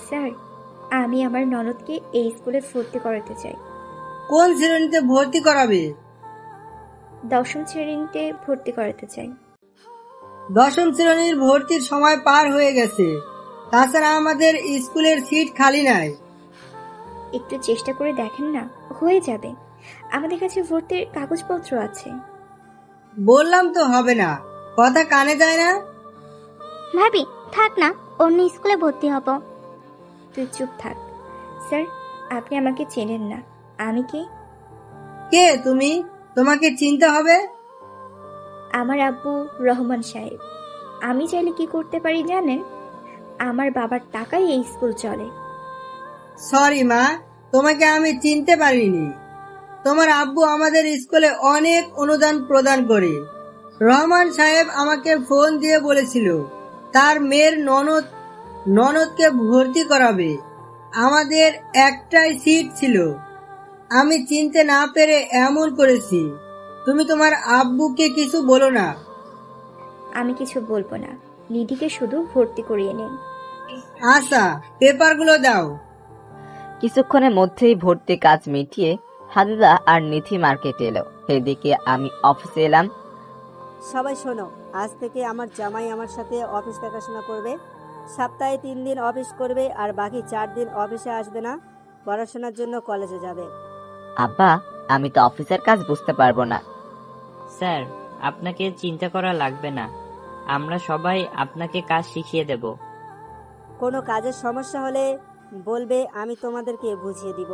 স্যার, আমি আমার ননদকে এই স্কুলে ভর্তি করাতে চাই। কোন শ্রেণীতে ভর্তি করাবে? 10ম শ্রেণীতে ভর্তি করাতে চাই। 10ম শ্রেণীর ভর্তির সময় পার হয়ে গেছে। তাছাড়া আমাদের স্কুলের সিট খালি নাই। একটু চেষ্টা করে দেখেন না, হয়ে যাবে। আমাদের কাছে ভর্তির কাগজপত্র আছে। বললাম তো হবে না, কথা কানে যায় না। ভাবি থাক না, অন্য স্কুলে ভর্তি হব। তুই চুপ থাক। স্যার, আপনি আমাকে চেনেন না। আমি কে? কে তুমি? তোমাকে চিনতে হবে। আমার আব্বু রহমান সাহেব। আমি চাইলে কি করতে পারি জানেন? আমার বাবার টাকায় এই স্কুল চলে। সরি মা, তোমাকে আমি চিনতে পারিনি। তোমার আব্বু আমাদের স্কুলে অনেক অনুদান প্রদান করে। রহমান সাহেব আমাকে ফোন দিয়ে বলেছিল তার মেয়ের ননদকে ভর্তি করাবে। আমাদের একটাই সিট ছিল। আমি চিনতে না পেরে এমন করেছি। তুমি তোমার আব্বুকে কিছু বলো না। আমি কিছু বলবো না। নিধিকে শুধু ভর্তি করিয়ে নিন। আচ্ছা, পেপারগুলো দাও। কিছুক্ষণের মধ্যেই ভর্তি কাজ মিটিয়ে হাবিবা আর নিধি মার্কেটে এলো। এদিকে আমি অফিসে এলাম। সবাই শোনো, আজ থেকে আমার জামাই আমার সাথে অফিস দেখাশোনা করবে। সপ্তাহে 3 দিন অফিস করবে আর বাকি 4 দিন অফিসে আসবে না। পড়াশোনার জন্য কলেজে যাবে। আব্বা, আমি তো অফিসের কাজ বুঝতে পারবো না। স্যার, আপনাকে চিন্তা করা লাগবে না, আমরা সবাই আপনাকে কাজ শিখিয়ে দেব। কোনো কাজের সমস্যা হলে বলবে, আমি তোমাদেরকে বুঝিয়ে দিব।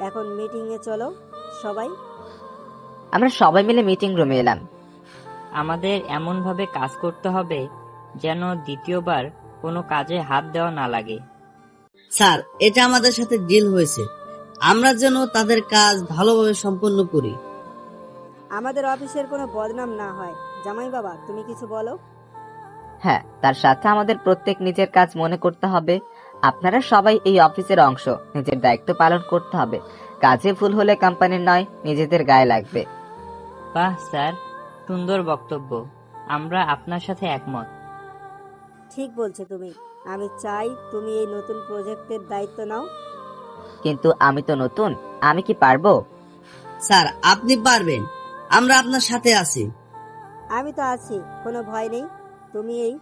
এখন মিটিংয়ে চলো সবাই। আমরা সবাই মিলে মিটিং রুমে এলাম। আমাদের এমন ভাবে কাজ করতে হবে যেন দ্বিতীয়বার কোনো কাজে হাত দেওয়া না লাগে। স্যার, এটা আমাদের সাথে ডিল হয়েছে, আমরা যেন তাদের কাজ ভালোভাবে সম্পন্ন করি। আমাদের অফিসের কোনো বদনাম না হয়। জামাই বাবা, তুমি কিছু বলো। হ্যাঁ, তার সাথে আমাদের প্রত্যেক নিজের কাজ মনে করতে হবে। আপনারা সবাই এই অফিসের অংশ, নিজের দায়িত্ব পালন করতে হবে। কাজে ভুল হলে কোম্পানির নয়, নিজেদের গায়ে লাগবে। বাহ স্যার, সুন্দর বক্তব্য, আমরা আপনার সাথে একমত। ঠিক বলছো তুমি। আমি চাই তুমি এই নতুন প্রজেক্টের দায়িত্ব নাও। কিন্তু আমি তো নতুন, আমি কি পারবো? স্যার, আপনি পারবেন, আমরা আপনার সাথে আছি। আমি তো আছি, কোনো ভয় নেই। তুমি এই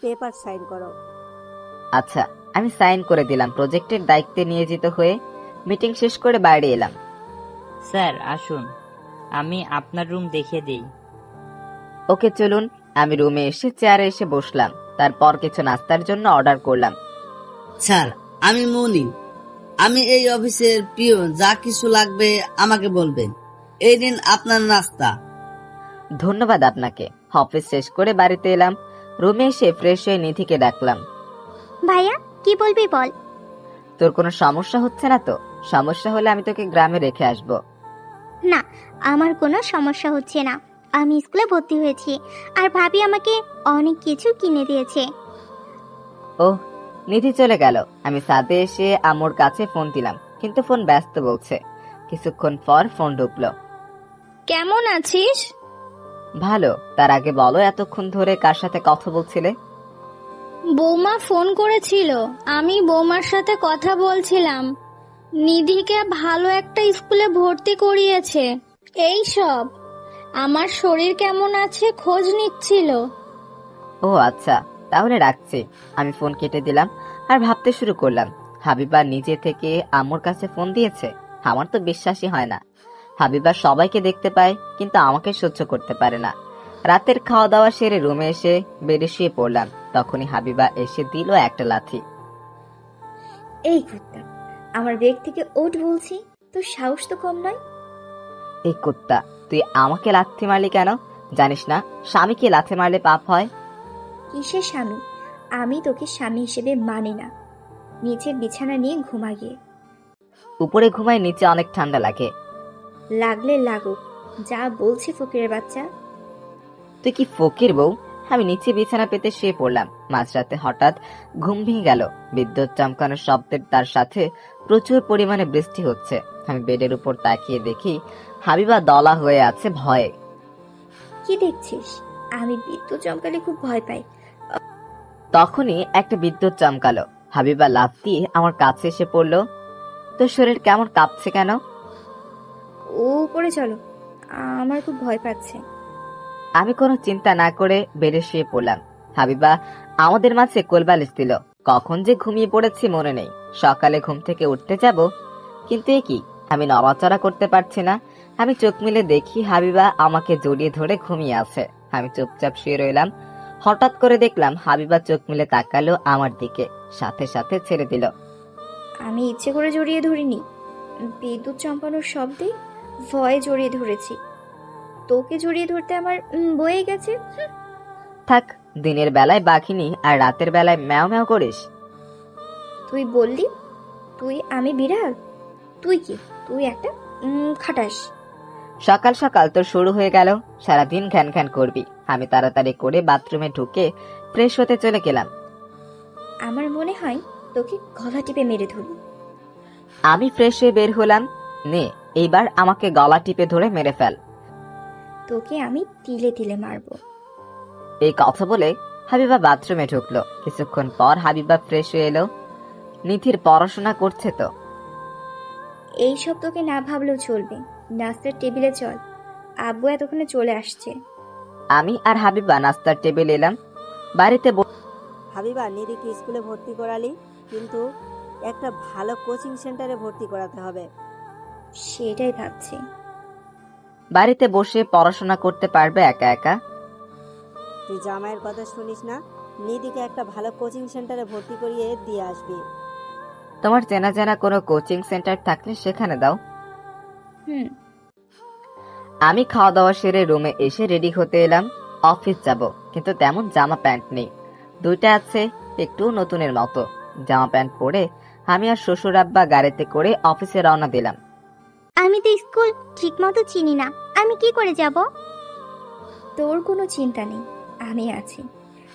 পেপার সাইন করো। আচ্ছা, আমি সাইন করে দিলাম। প্রজেক্টের দায়িত্বে নিয়োজিত হয়ে মিটিং শেষ করে বাইরে এলাম। স্যার আসুন, আমি আপনার রুম দেখিয়ে দিই। ওকে চলুন। আমি রুমে এসে চেয়ারে এসে বসলাম। তারপর কিছু নাস্তার জন্য অর্ডার করলাম। স্যার, আমি মনির, আমি এই অফিসের পিয়ন। যা কিছু লাগবে আমাকে বলবেন। এই দিন আপনার নাস্তা। ধন্যবাদ আপনাকে। অফিস শেষ করে বাড়িতে এলাম। রুমে এসে ফ্রেশ হয়ে নিধিকে ডাকলাম। ভাইয়া, কি বলবি বল। তোর কোনো সমস্যা হচ্ছে না তো? সমস্যা হলে আমি তোকে গ্রামে রেখে আসবো। না, আমার কোনো সমস্যা হচ্ছে না। আমি স্কুলে ভর্তি হয়েছি আর ভাবি আমাকে অনেক কিছু কিনে দিয়েছে। ওহ, নিধি চলে গেল। আমি ছাদে এসে আম্মুর কাছে ফোন দিলাম, কিন্তু ফোন ব্যস্ত বলছে। কিছুক্ষণ পর ফোন ঢুকলো। কেমন আছিস? ভালো। তার আগে বলো, এতক্ষণ ধরে কার সাথে কথা বলছিলে? বৌমা ফোন করেছিল, আমি বৌমার সাথে কথা বলছিলাম। নিধিকে ভালো একটা স্কুলে ভর্তি করিয়েছে। এই সব, আমার শরীর কেমন আছে খোঁজ নিচ্ছিল। ও আচ্ছা, তাহলে রাখছি। আমি ফোন কেটে দিলাম আর ভাবতে শুরু করলাম, হাবিবা নিজে থেকে আম্মুর কাছে ফোন দিয়েছে। আমার তো বিশ্বাসই হয় না। হাবিবা সবাইকে দেখতে পায়, কিন্তু আমাকে সহ্য করতে পারে না। রাতের খাওয়া দাওয়া সেরে রুমে এসে বেডে শুয়ে পড়লাম। তখনই হাবিবা এসে দিল একটা লাথি। এই কুত্তা, আমার বেগ থেকে ওঠ বলছি, তোর সাহস তো কম নয়। এই কুত্তা, তুই আমাকে লাথি মারলি কেন? জানিস না স্বামীকে লাথি মারলে পাপ হয়? কিসের স্বামী? আমি তোকে স্বামী হিসেবে মানি না। নিচে বিছানা নিয়ে ঘুমা গিয়ে। উপরে ঘুমায়, নিচে অনেক ঠান্ডা লাগে। লাগলে লাগুক, যা বলছি ফকিরের বাচ্চা। তুই কি ফকির বউ? আমি নিচে বিছানা পেতে শুয়ে পড়লাম। মাঝরাতে হঠাৎ ঘুম ভেঙে গেল। বিদ্যুৎ চমকানোর শব্দের তার সাথে প্রচুর পরিমাণে বৃষ্টি হচ্ছে। আমি বেডের উপর তাকিয়ে দেখি হাবিবা দলা হয়ে আছে ভয়ে। কি দেখছিস? আমি বিদ্যুৎ চমকালে খুব ভয় পাই। তখনই একটা বিদ্যুৎ চমকালো। হাবিবা লাফ দিয়ে আমার কাছে এসে পড়ল। তোর শরীর কেমন কাঁপছে কেন? ও উপরে চলো, আমার খুব ভয় পাচ্ছে। আমি কোনো চিন্তা না করে বেডে শুয়ে পড়লাম। হাবিবা আমাদের মাঝে কোলবালিশ দিল। কখন যে ঘুমিয়ে পড়েছি মনে নেই। সকালে ঘুম থেকে উঠতে যাব, কিন্তু এ কি, আমি নড়াচড়া করতে পারছি না। আমি চোখ মিলে দেখি হাবিবা আমাকে জড়িয়ে ধরে ঘুমিয়ে আছে। আমি চুপচাপ শুয়ে রইলাম। হঠাৎ করে দেখলাম হাবিবা চোখ মিলে তাকালো আমার দিকে, সাথে সাথে ছেড়ে দিল। আমি ইচ্ছে করে জড়িয়ে ধরিনি, বিদ্যুৎ চমকানোর শব্দে ভয়ে জড়িয়ে ধরেছি। তোকে জড়িয়ে ধরতে আমার বয়ে গেছে। থাক, দিনের বেলায় বাঘিনী আর রাতের বেলায় ম্যাও ম্যাও করিস। তুই বললি আমি বিড়াল? তুই কি, তুই একটা খাটাস। সকাল সকাল তোর শুরু হয়ে গেল। সারাদিন ঘ্যান ঘ্যান করবি। আমি তাড়াতাড়ি করে বাথরুমে ঢুকে ফ্রেশ হতে চলে গেলাম। আমার মনে হয় তোকে গলা টিপে মেরে ধরি। আমি ফ্রেশ হয়ে বের হলাম। নে, এইবার আমাকে গলা টিপে ধরে মেরে ফেল। তোকে আমি তিলে তিলে মারবো। এই কথা বলে হাবিবা বাথরুমে ঢুকলো। কিছুক্ষণ পর হাবিবা ফ্রেশ হয়ে এলো। নিধির পড়াশোনা করছে তো। এইসব তোকে না ভাবলেও চলবে। নাস্তার টেবিলে চল, আব্বু এতক্ষণে চলে আসছে। আমি আর হাবিবা নাস্তার টেবিল এলাম। বাড়িতে হাবিবা, নিধিকে স্কুলে ভর্তি করালি, কিন্তু একটা ভালো কোচিং সেন্টারে ভর্তি করাতে হবে। সেটাই ভাবছি। বাড়িতে বসে পড়াশোনা করতে পারবে একা একা? তুই জামাইয়ের কথা শুনিস না? নিধিকে একটা ভালো কোচিং সেন্টারে ভর্তি করিয়ে দিয়ে আসবি। তোমার চেনা জানা কোনো কোচিং সেন্টার থাকলে সেখানে দাও। আমি খাওয়া দাওয়া সেরে রুমে এসে রেডি হতে এলাম। অফিস যাব, কিন্তু তেমন জামা প্যান্ট নেই। দুইটা আছে, একটু নতুনের মতো। জামা প্যান্ট পরে আমি আর শ্বশুর আব্বা গাড়িতে করে অফিসে রওনা দিলাম। আমি তো স্কুল ঠিক মতো চিনি না, আমি কি করে যাব? তোর কোনো চিন্তা নেই, আমি আছি।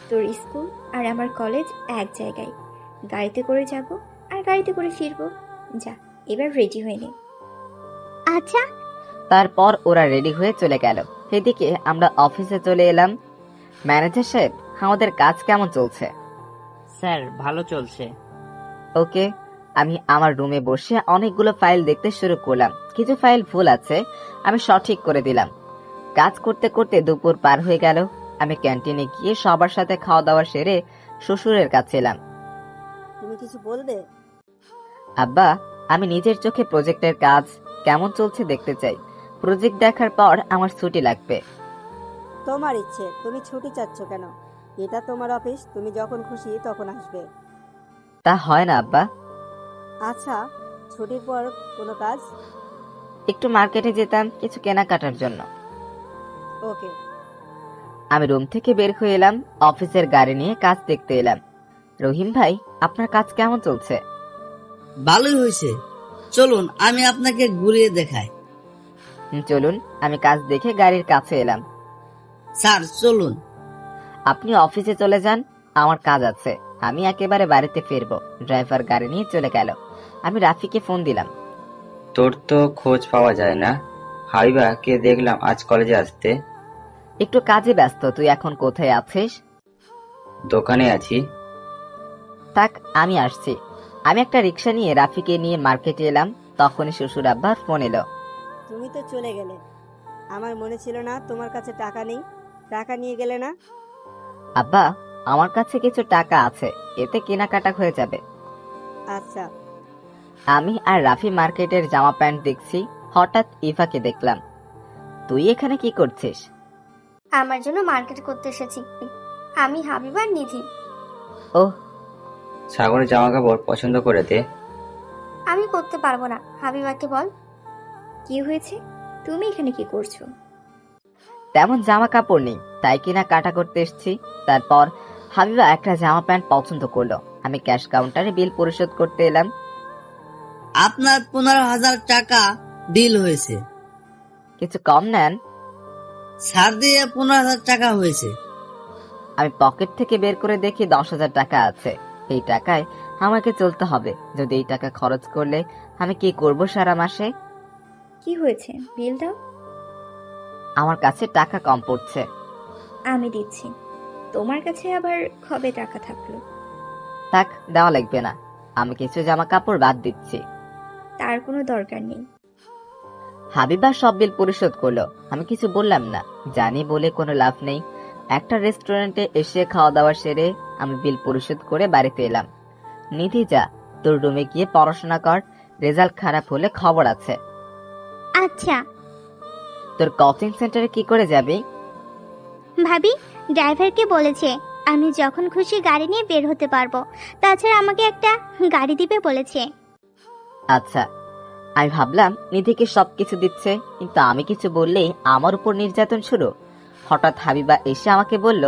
তোর স্কুল আর আমার কলেজ এক জায়গায়। গাড়িতে করে যাব আর গাড়িতে করে ফিরবো। যা, এবার রেডি হয়ে নে। আচ্ছা। তারপর ওরা রেডি হয়ে চলে গেল। এদিকে আমরা অফিসে চলে এলাম। ম্যানেজার সাহেব, আমাদের কাজ কেমন চলছে? স্যার, ভালো চলছে। ওকে। আমি আমার রুমে বসে অনেকগুলো ফাইল দেখতে শুরু করলাম। কিছু ফাইল ভুল আছে, আমি সঠিক করে দিলাম। কাজ করতে করতে দুপুর পার হয়ে গেল। আমি ক্যান্টিনে গিয়ে সবার সাথে খাওয়া দাওয়া সেরে শ্বশুরের কাছে এলাম। তুমি কিছু বলবে? আব্বা, আমি নিজের চোখে প্রজেক্টের কাজ কেমন চলছে দেখতে চাই। প্রজেক্ট দেখার পর আমার ছুটি লাগবে। তোমার ইচ্ছে, তুমি ছুটি চাচ্ছ কেন? এটা তোমার অফিস, তুমি যখন খুশি তখন আসবে। তা হয় না আব্বা। আচ্ছা, ছুটির পর কোনো কাজ? একটু মার্কেটে যেতাম কিছু কেনাকাটার জন্য। ওকে। আমি রুম থেকে বের হয়ে এলাম। অফিসের গাড়ি নিয়ে কাজ দেখতে এলাম। রহিম ভাই, আপনার কাজ কেমন চলছে? ভালোই হয়েছে, চলুন আমি আপনাকে ঘুরিয়ে দেখাই। চলুন। আমি কাজ দেখে গাড়ির কাছে এলাম। স্যার চলুন। আপনি অফিসে চলে যান, আমার কাজ আছে। আমি একেবারে বাড়িতে ফিরবো। ড্রাইভার গাড়ি নিয়ে চলে গেল। আমি রাফিকে ফোন দিলাম। তোর তো খোঁজ পাওয়া যায় না। হাবিবাকে দেখলাম আজ কলেজে আসতে। একটু কাজে ব্যস্ত। তুই এখন কোথায় আছিস? দোকানে আছি। থাক, আমি আসছি। আমি একটা রিক্সা নিয়ে রাফিকে নিয়ে মার্কেটে এলাম। তখনই শ্বশুর আব্বার ফোন এলো। তুমি তো চলে গেলে, আমার মনে ছিল না তোমার কাছে টাকা নেই। টাকা নিয়ে গেলে না? আব্বা, আমার কাছে কিছু টাকা আছে, এতে কেনাকাটা হয়ে যাবে। আচ্ছা। আমি আর রাফি মার্কেটের জামা প্যান্ট দেখছি। হঠাৎ ইভাকে দেখলাম। তুই এখানে কি করছিস? আমার জন্য মার্কেট করতে এসেছি। আমি হাবিবার নিধি। ও, সাগরের জামা কাপড় পছন্দ করে দে। আমি করতে পারবো না, হাবিবাকে বল। কি হয়েছে? তুমি এখানে কি করছো? তেমন জামা কাপড় নেই, তাই কিনা কাটা করতে এসেছি। তারপর হাবিবা একটা জামা প্যান্ট পছন্দ করলো। আমি ক্যাশ কাউন্টারে বিল পরিশোধ করতে এলাম। আপনার 15,000 টাকা বিল হয়েছে। কিছু কম নেন। ছাড় দিয়ে 15,000 টাকা হয়েছে। আমি পকেট থেকে বের করে দেখি 10,000 টাকা আছে। এই টাকায় আমাকে চলতে হবে। যদি এই টাকা খরচ করলে আমি কি করব সারা মাসে? কি হয়েছে, বিল দাও। আমার কাছে টাকা কম পড়ছে। আমি দিচ্ছি। তোমার কাছে আবার কবে টাকা থাকলো? থাক, দেওয়া লাগবে না। আমি কিছু জামা কাপড় বাদ দিচ্ছি। তার কোনো দরকার নেই। হাবিবা সব বিল পরিশোধ করলো। আমি কিছু বললাম না, জানি বলে কোনো লাভ নেই। একটা রেস্টুরেন্টে এসে খাওয়া দাওয়া সেরে আমি বিল পরিশোধ করে বাড়িতে এলাম। নিধি, যা, তোর রুমে গিয়ে পড়াশোনা কর। রেজাল্ট খারাপ হলে খবর আছে। আচ্ছা। তোর কোচিং সেন্টারে কি করে যাবি? ভাবি ড্রাইভারকে বলেছে আমি যখন খুশি গাড়ি নিয়ে বের হতে পারবো। তাছাড়া আমাকে একটা গাড়ি দিবে বলেছে। আচ্ছা। আমি ভাবলাম নিধিকে সবকিছু দিচ্ছে, কিন্তু আমি কিছু বললেই আমার উপর নির্যাতন শুরু। হঠাৎ হাবিবা এসে আমাকে বলল,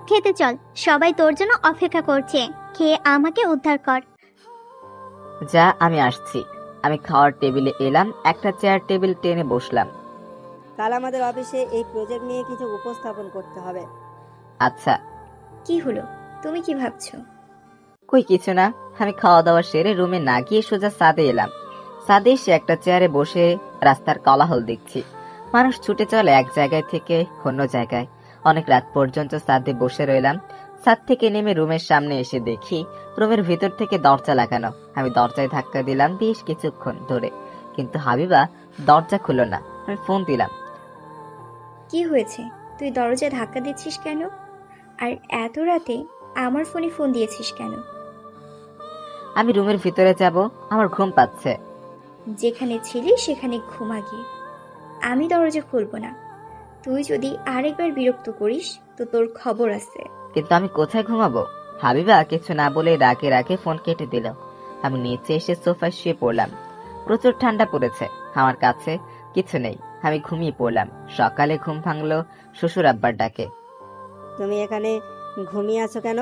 খেতে চল, সবাই তোর জন্য অপেক্ষা করছে, খেয়ে আমাকে উদ্ধার কর। যা, আমি আসছি। আমি খাওয়ার টেবিলে এলাম, একটা চেয়ার টেবিল টেনে বসলাম। কাল আমাদের অফিসে এই প্রজেক্ট নিয়ে কিছু উপস্থাপন করতে হবে। আচ্ছা। কি হলো, তুমি কি ভাবছো? কই কিছু না। আমি খাওয়া দাওয়া সেরে রুমে না গিয়ে সোজা ছাদে এলাম। ছাদে এসে একটা চেয়ারে বসে রাস্তার কোলাহল দেখছি। মানুষ ছুটে চলে এক জায়গায় থেকে অন্য জায়গায়। অনেক রাত পর্যন্ত ছাদে বসে রইলাম। ছাদ থেকে নেমে রুমের সামনে এসে দেখি রুমের ভিতর থেকে দরজা লাগানো। আমি দরজায় ধাক্কা দিলাম বেশ কিছুক্ষণ ধরে, কিন্তু হাবিবা দরজা খুলল না। আমি ফোন দিলাম। কি হয়েছে, তুই দরজায় ধাক্কা দিচ্ছিস কেন? আর এত রাতে আমার ফোনে ফোন দিয়েছিস কেন? আমি রুমের ভিতরে যাব, আমার ঘুম পাচ্ছে। যেখানে ছিলি সেখানে ঘুমা গিয়ে। আমি দরজা খুলবো না। তুই যদি আরেকবার বিরক্ত করিস তো তোর খবর আছে। কিন্তু আমি কোথায় ঘুমাবো? হাবিবা কিছু না বলে রাগে রাগে ফোন কেটে দিল। আমি নিচে এসে সোফায় শুয়ে পড়লাম। প্রচুর ঠান্ডা পড়েছে। আমার কাছে কিছু নেই। আমি ঘুমিয়ে পড়লাম। সকালে ঘুম ভাঙলো শ্বশুর আব্বার ডাকে। তুমি এখানে ঘুমিয়ে আছো কেন?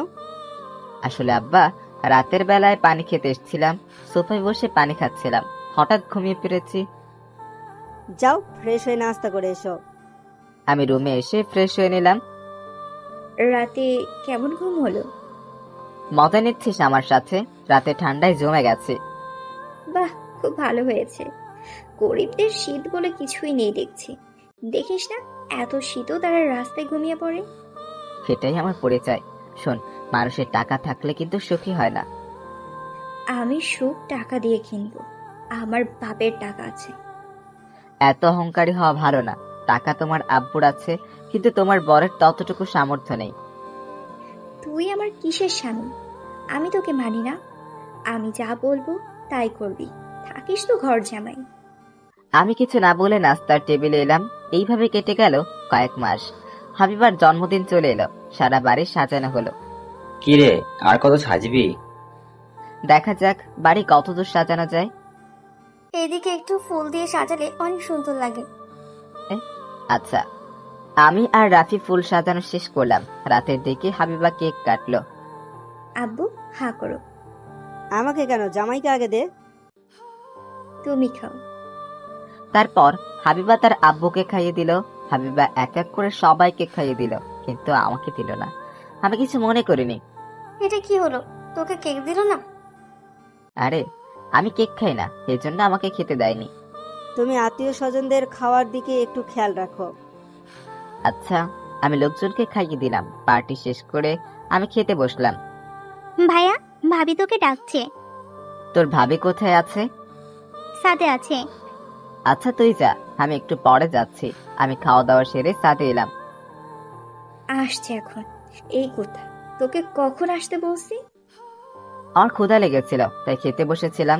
আসলে আব্বা, রাতের বেলায় পানি খেতে এসেছিলাম, সোফায় বসে পানি খাচ্ছিলাম, হঠাৎ ঘুমিয়ে পড়েছি। যাও, ফ্রেশ হয়ে নাস্তা করে এসো। আমি রুমে এসে ফ্রেশ হয়ে নিলাম। রাতে কেমন ঘুম হলো? মজা নিচ্ছিস আমার সাথে? রাতে ঠান্ডায় জমে গেছে। বাহ, খুব ভালো হয়েছে। গরিবদের শীত বলে কিছুই নেই দেখছি। দেখিস না, এত শীতও তারা রাস্তায় ঘুমিয়ে পড়ে। সেটাই আমার পরিচয়। শোন, মানুষের টাকা থাকলে কিন্তু সুখী হয় না। আমি সুখ টাকা দিয়ে কিনবো। আমার বাপের টাকা আছে। এত অহংকারী হওয়া ভালো না। টাকা তোমার আব্বুর আছে, কিন্তু তোমার বরের ততটুকু সামর্থ্য নেই। তুই আমার কিসের স্বামী? আমি তোকে মানি না। আমি যা বলবো তাই করবি। থাকিস তো ঘর জামাই। আমি কিছু না বলে নাস্তার টেবিলে এলাম। এইভাবে কেটে গেল কয়েক মাস। হাবিবার জন্মদিন চলে এলো। সারা বাড়ি সাজানো হলো। কি রে, আর কত সাজবি? দেখা যাক বাড়ি কতদূর সাজানো যায়। এদিকে একটু ফুল দিয়ে সাজালে অনেক সুন্দর লাগে। আচ্ছা। আমি আর রাফি ফুল সাজানো শেষ করলাম। রাতের দিকে হাবিবা কেক কাটলো। আব্বু, হা করো। আমাকে কেন? জামাইকে আগে দে। তুমি খাও। তারপর হাবিবা তার আব্বুকে খাইয়ে দিল। হাবিবা এক এক করে সবাইকে খাইয়ে দিল, কিন্তু আমাকে দিল না। আমি কিছু মনে করিনি। এটা কি হলো, তোকে কেক দিল না? আরে, আমি কেক খাই না, এজন্য আমাকে খেতে দেয়নি। তুমি আত্মীয় স্বজনদের খাওয়ার দিকে একটু খেয়াল রাখো। আচ্ছা। আমি লোকজনকে খাইয়ে দিলাম। পার্টি শেষ করে আমি খেতে বসলাম। ভাইয়া, ভাবি তোকে ডাকছে। তোর ভাবি কোথায় আছে? সাথে আছে। আচ্ছা, তুই যা, আমি একটু পরে যাচ্ছি। আমি খাওয়া দাওয়া সেরে সাথে এলাম। আসছে এখন। এই কথা তোকে কখন আসতে বলছি? আমার ক্ষুধা লেগেছিল, তাই খেতে বসেছিলাম।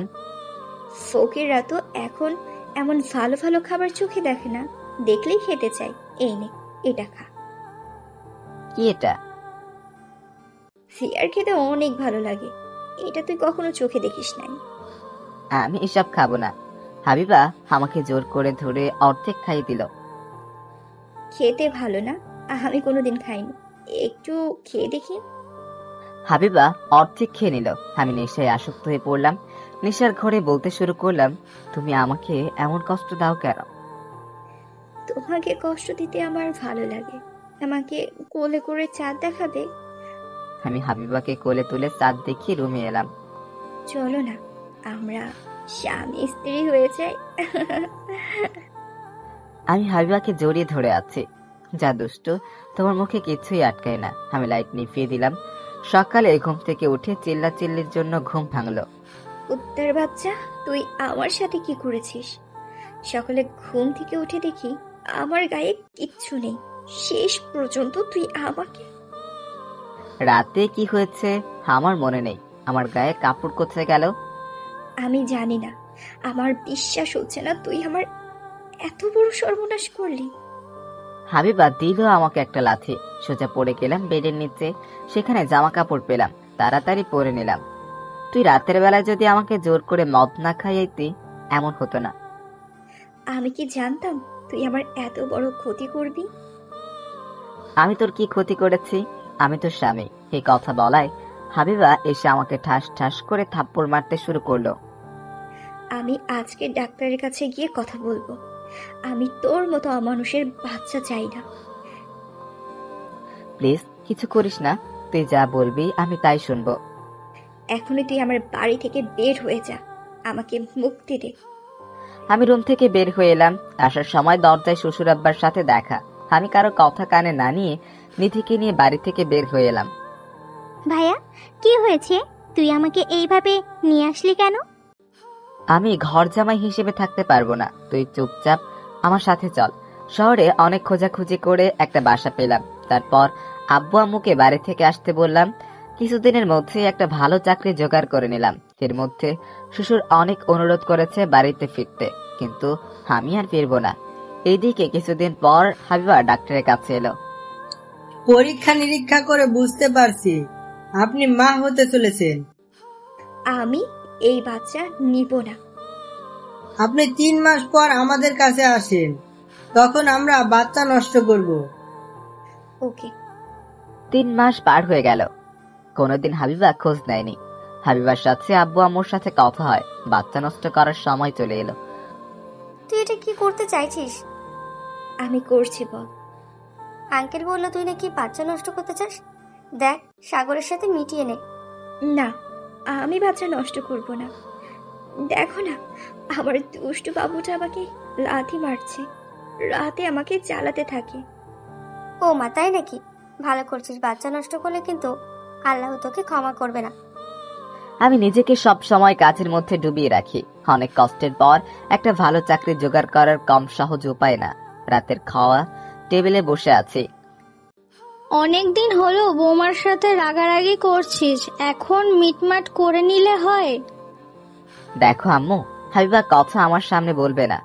ফকিররা তো এখন এমন ভালো ভালো খাবার চোখে দেখে না, দেখলেই খেতে চাই। এই নে, এটা খা। কি এটা? সিয়ার খেতে অনেক ভালো লাগে। এটা তুই কখনো চোখে দেখিস নাই। আমি এসব খাবো না। হাবিবা আমাকে জোর করে ধরে অর্ধেক খাইয়ে দিল। খেতে ভালো না? আমি কোনোদিন খাইনি। একটু খেয়ে দেখি। হাবিবা অর্ধেক খেয়ে নিল। আমি নেশায় আসক্ত হয়ে পড়লাম। নেশার ঘরে বলতে শুরু করলাম, তুমি আমাকে এমন কষ্ট দাও কেন? তোমাকে কষ্ট দিতে আমার ভালো লাগে। আমাকে কোলে করে চাঁদ দেখাবে? আমি হাবিবাকে কোলে তুলে চাঁদ দেখিয়ে রুমে এলাম। চলো না, আমরা স্বামী স্ত্রী হয়ে যাই। আমি হাবিবাকে জড়িয়ে ধরে আছি। যা দুষ্টু, তোমার মুখে কিছুই আটকায় না। আমি লাইট নিভিয়ে দিলাম। সকালে ঘুম থেকে উঠে চিল্লাচিল্লির জন্য ঘুম ভাঙলো। কুত্তার বাচ্চা, তুই আমার সাথে কি করেছিস? সকালে ঘুম থেকে উঠে দেখি আমার গায়ে কিচ্ছু নেই। শেষ পর্যন্ত তুই আমাকে। রাতে কি হয়েছে আমার মনে নেই। আমার গায়ে কাপড় কোথায় গেল? আমি জানি না। আমার বিশ্বাস হচ্ছে না তুই আমার এত বড় সর্বনাশ করলি। হাবিবা দিল আমাকে একটা লাথি। সোজা পড়ে গেলাম বেডের নিচে। সেখানে জামা কাপড় পেলাম, তাড়াতাড়ি পরে নিলাম। তুই রাতের বেলায় যদি আমাকে জোর করে মদ না খাইয়াইতি, এমন হতো না। আমি কি জানতাম তুই আমার এত বড় ক্ষতি করবি? আমি তোর কি ক্ষতি করেছি? আমি তোর স্বামী। এই কথা বলায় হাবিবা এসে আমাকে ঠাস ঠাস করে থাপ্পড় মারতে শুরু করলো। আমি আজকে ডাক্তারের কাছে গিয়ে কথা বলবো। আমি তোর মতো অমানুষের বাচ্চা চাই না। প্লিজ কিছু করিস না। তুই যা বলবি আমি তাই শুনবো। এখনই তুই আমার বাড়ি থেকে বের হয়ে যা। আমাকে মুক্তি দে। আমি রুম থেকে বের হয়ে এলাম। আসার সময় দরজায় শ্বশুর আব্বার সাথে দেখা। আমি কারো কথা কানে না নিয়ে নিধিকে নিয়ে বাড়ি থেকে বের হয়ে এলাম। ভাইয়া, কি হয়েছে? তুই আমাকে এইভাবে নিয়ে আসলি কেন? আমি ঘর জামাই হিসেবে থাকতে পারবো না। তুই চুপচাপ আমার সাথে চল। শহরে অনেক খোঁজাখুঁজি করে একটা বাসা পেলাম। তারপর আব্বু আম্মুকে বাড়ি থেকে আসতে বললাম। কিছুদিনের মধ্যে একটা ভালো চাকরি জোগাড় করে নিলাম। এর মধ্যে শ্বশুর অনেক অনুরোধ করেছে বাড়িতে ফিরতে, কিন্তু আমি আর ফিরবো না। এইদিকে কিছুদিন পর হাবিবা ডাক্তারের কাছে এলো। পরীক্ষা নিরীক্ষা করে বুঝতে পারছি আপনি মা হতে চলেছেন। আমি এই বাচ্চা নিব না। আপনি 3 মাস পর আমাদের কাছে আসেন, তখন আমরা বাচ্চা নষ্ট করব। ওকে। 3 মাস পার হয়ে গেল। কোনোদিন হাবিবা খোঁজ নেয়নি। হাবিবার সাথে আব্বু আম্মুর সাথে কথা হয়। বাচ্চা নষ্ট করার সময় চলে এলো। তুই এটা কি করতে চাইছিস? আমি করছি বল। আঙ্কেল বললো তুই নাকি বাচ্চা নষ্ট করতে চাস। দেখ, সাগরের সাথে মিটিয়ে নে। না, আমি বাচ্চা নষ্ট করব না। দেখো না, আমার দুষ্টু বাবুটা আমাকে লাথি মারছে। রাতে আমাকে জ্বালাতে থাকে। ও মা, তাই নাকি? ভালো করছিস। বাচ্চা নষ্ট করলে কিন্তু আল্লাহ তোকে ক্ষমা করবে না। আমি নিজেকে সব সময় কাজের মধ্যে ডুবিয়ে রাখি। অনেক কষ্টের পর একটা ভালো চাকরি জোগাড় করার কম সহজ উপায় না। রাতের খাওয়া টেবিলে বসে আছি। অনেকদিন হলো বৌমার সাথে রাগারাগি করছিস, এখন মিটমাট করে নিলে হয়। দেখো আম্মু, হাবিবা কথা আমার সামনে বলবে না।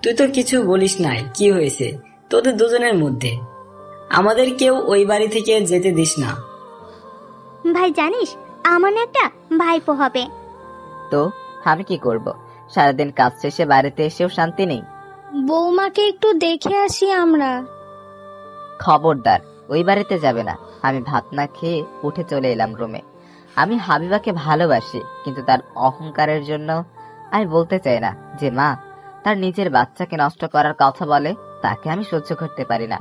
তুই তো কিছু বলিস নাই, কি হয়েছে তোদের দুজনের মধ্যে? আমাদের কেউ ওই বাড়ি থেকে যেতে দিস না। ভাই জানিস, আমার না একটা ভাইপো হবে। তো আমি কি করব? সারাদিন কাজ শেষে বাড়িতে এসেও শান্তি নেই। বৌমাকে একটু দেখে আসি আমরা। খবরদার, ওই বাড়িতে যাবে না। আমি ভাত না খেয়ে উঠে চলে এলাম রুমে। আমি হাবিবাকে ভালোবাসি, কিন্তু তার অহংকারের জন্য আমি বলতে চাই না যে মা তার নিজের বাচ্চাকে নষ্ট করার কথা বলে। তাকে আমি সহ্য করতে পারি না।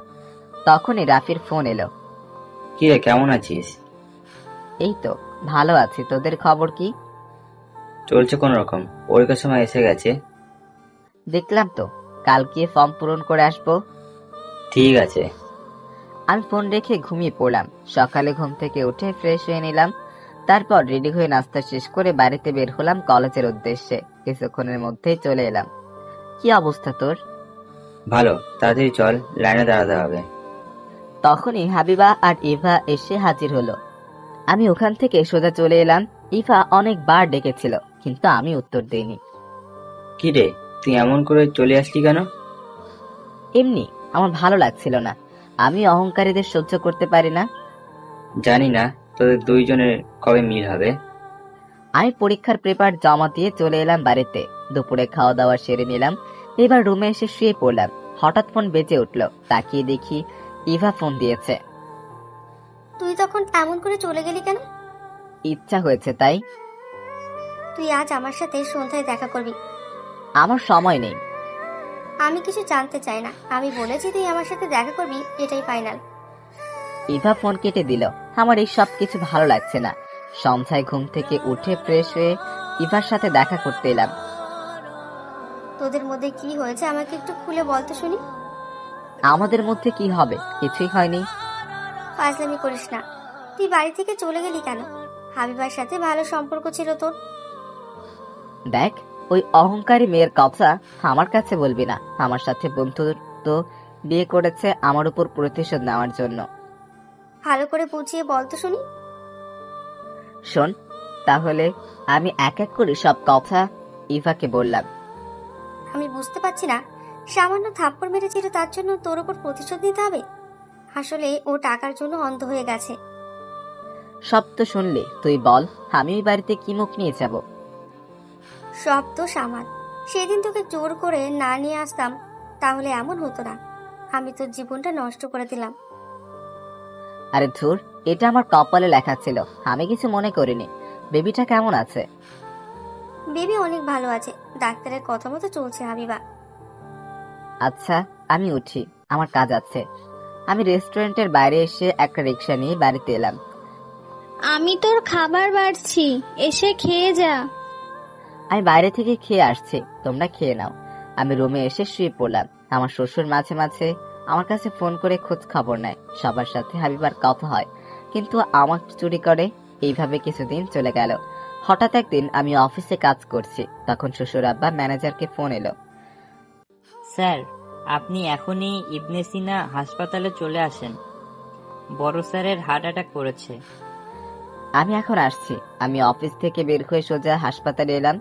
তখনই রাফির ফোন এলো। কি রে, কেমন আছিস? এই তো ভালো আছি, তোদের খবর কি? চলছে কোন রকম। পরীক্ষার সময় এসে গেছে। দেখলাম তো, কাল গিয়ে ফর্ম পূরণ করে আসবো। ঠিক আছে। আমি ফোন রেখে ঘুমিয়ে পড়লাম। সকালে ঘুম থেকে উঠে ফ্রেশ হয়ে নিলাম। তারপর রেডি হয়ে নাস্তা শেষ করে বাড়িতে বের হলাম কলেজের উদ্দেশ্যে। কিছুক্ষণের মধ্যেই চলে এলাম। কি অবস্থা তোর? ভালো, তাড়াতাড়ি চল, লাইনে দাঁড়াতে হবে। তখনই হাবিবা আর ইভা এসে হাজির হলো। আমি ওখান থেকে সোজা চলে এলাম। ইভা অনেকবার ডেকেছিল, কিন্তু আমি উত্তর দেইনি। কি রে, তুই এমন করে চলে আসলি কেন? এমনি, আমার ভালো লাগছিল না। আমি অহংকারীদের সহ্য করতে পারি না। জানি না তোদের দুইজনের কবে মিল হবে। আমি পরীক্ষার পেপার জমা দিয়ে চলে এলাম বাড়িতে। দুপুরে খাওয়া দাওয়া সেরে নিলাম। এবার রুমে এসে শুয়ে পড়লাম। হঠাৎ ফোন বেজে উঠলো। তাকিয়ে দেখি ইভা ফোন দিয়েছে। তুই তখন এমন করে চলে গেলি কেন? ইচ্ছা হয়েছে তাই। তুই আজ আমার সাথে সন্ধ্যায় দেখা করবি। আমার সময় নেই। আমি কিছু জানতে চাই না। আমি বলেছি তুই আমার সাথে দেখা করবি, এটাই ফাইনাল। ইভা ফোন কেটে দিল। আমার এই সব কিছু ভালো লাগছে না। সন্ধ্যায় ঘুম থেকে উঠে ফ্রেশ হয়ে ইভার সাথে দেখা করতে এলাম। তোদের মধ্যে কি হয়েছে আমাকে একটু খুলে বলতে শুনি। আমাদের মধ্যে কি হবে? কিছুই হয়নি। ফাজলামি করিস না। তুই বাড়ি থেকে চলে গেলি কেন? হাবিবার সাথে ভালো সম্পর্ক ছিল তোর। দেখ, ওই অহংকারী মেয়ের কথা আমার কাছে বলবি না। আমার সাথে বন্ধুত্ব বিয়ে করেছে আমার উপর প্রতিশোধ নেওয়ার জন্য। ভালো করে বুঝিয়ে বলতে শুনি। শোন, তাহলে আমি এক এক করে সব কথা ইভাকে বললাম। আমি বুঝতে পারছি না, সামান্য থাপ্পড় মেরেছিল তার জন্য তোর উপর প্রতিশোধ নিতে হবে? আসলে ও টাকার জন্য অন্ধ হয়ে গেছে। সব তো শুনলি, তুই বল আমি ওই বাড়িতে কি মুখ নিয়ে যাব? সব তো সামান। সেদিন তোকে জোর করে না নিয়ে আসতাম তাহলে এমন হতো না। আমি তোর জীবনটা নষ্ট করে দিলাম। আরে ধুর, এটা আমার কপালে লেখা ছিল, আমি কিছু মনে করিনি। বেবিটা কেমন আছে? বেবি অনেক ভালো আছে, ডাক্তারের কথা মতো চলছে হাবিবা। আচ্ছা, আমি উঠি, আমার কাজ আছে। আমি রেস্টুরেন্টের বাইরে এসে একটা রিক্সা নিয়ে বাড়িতে এলাম। আমি তোর খাবার বাড়ছি, এসে খেয়ে যা। আমি বাইরে থেকে খেয়ে আসছি, তোমরা খেয়ে নাও। আমি রুমে এসে শুয়ে পড়লাম। আমার শ্বশুর মাঝে মাঝে আমার কাছে ফোন করে খোঁজ খবর নেয়। সবার সাথে হাবিবার কথা হয়, কিন্তু আমার চুরি করে। এইভাবে কিছুদিন চলে গেল। হঠাৎ একদিন আমি অফিসে কাজ করছি, তখন শ্বশুর আব্বা ম্যানেজারকে ফোন এলো। স্যার, আপনি এখনই ইবনে সিনা হাসপাতালে চলে আসেন। বড় স্যারের হার্ট অ্যাটাক করেছে। আমি এখন আসছি। আমি অফিস থেকে বের হয়ে সোজা হাসপাতালে এলাম।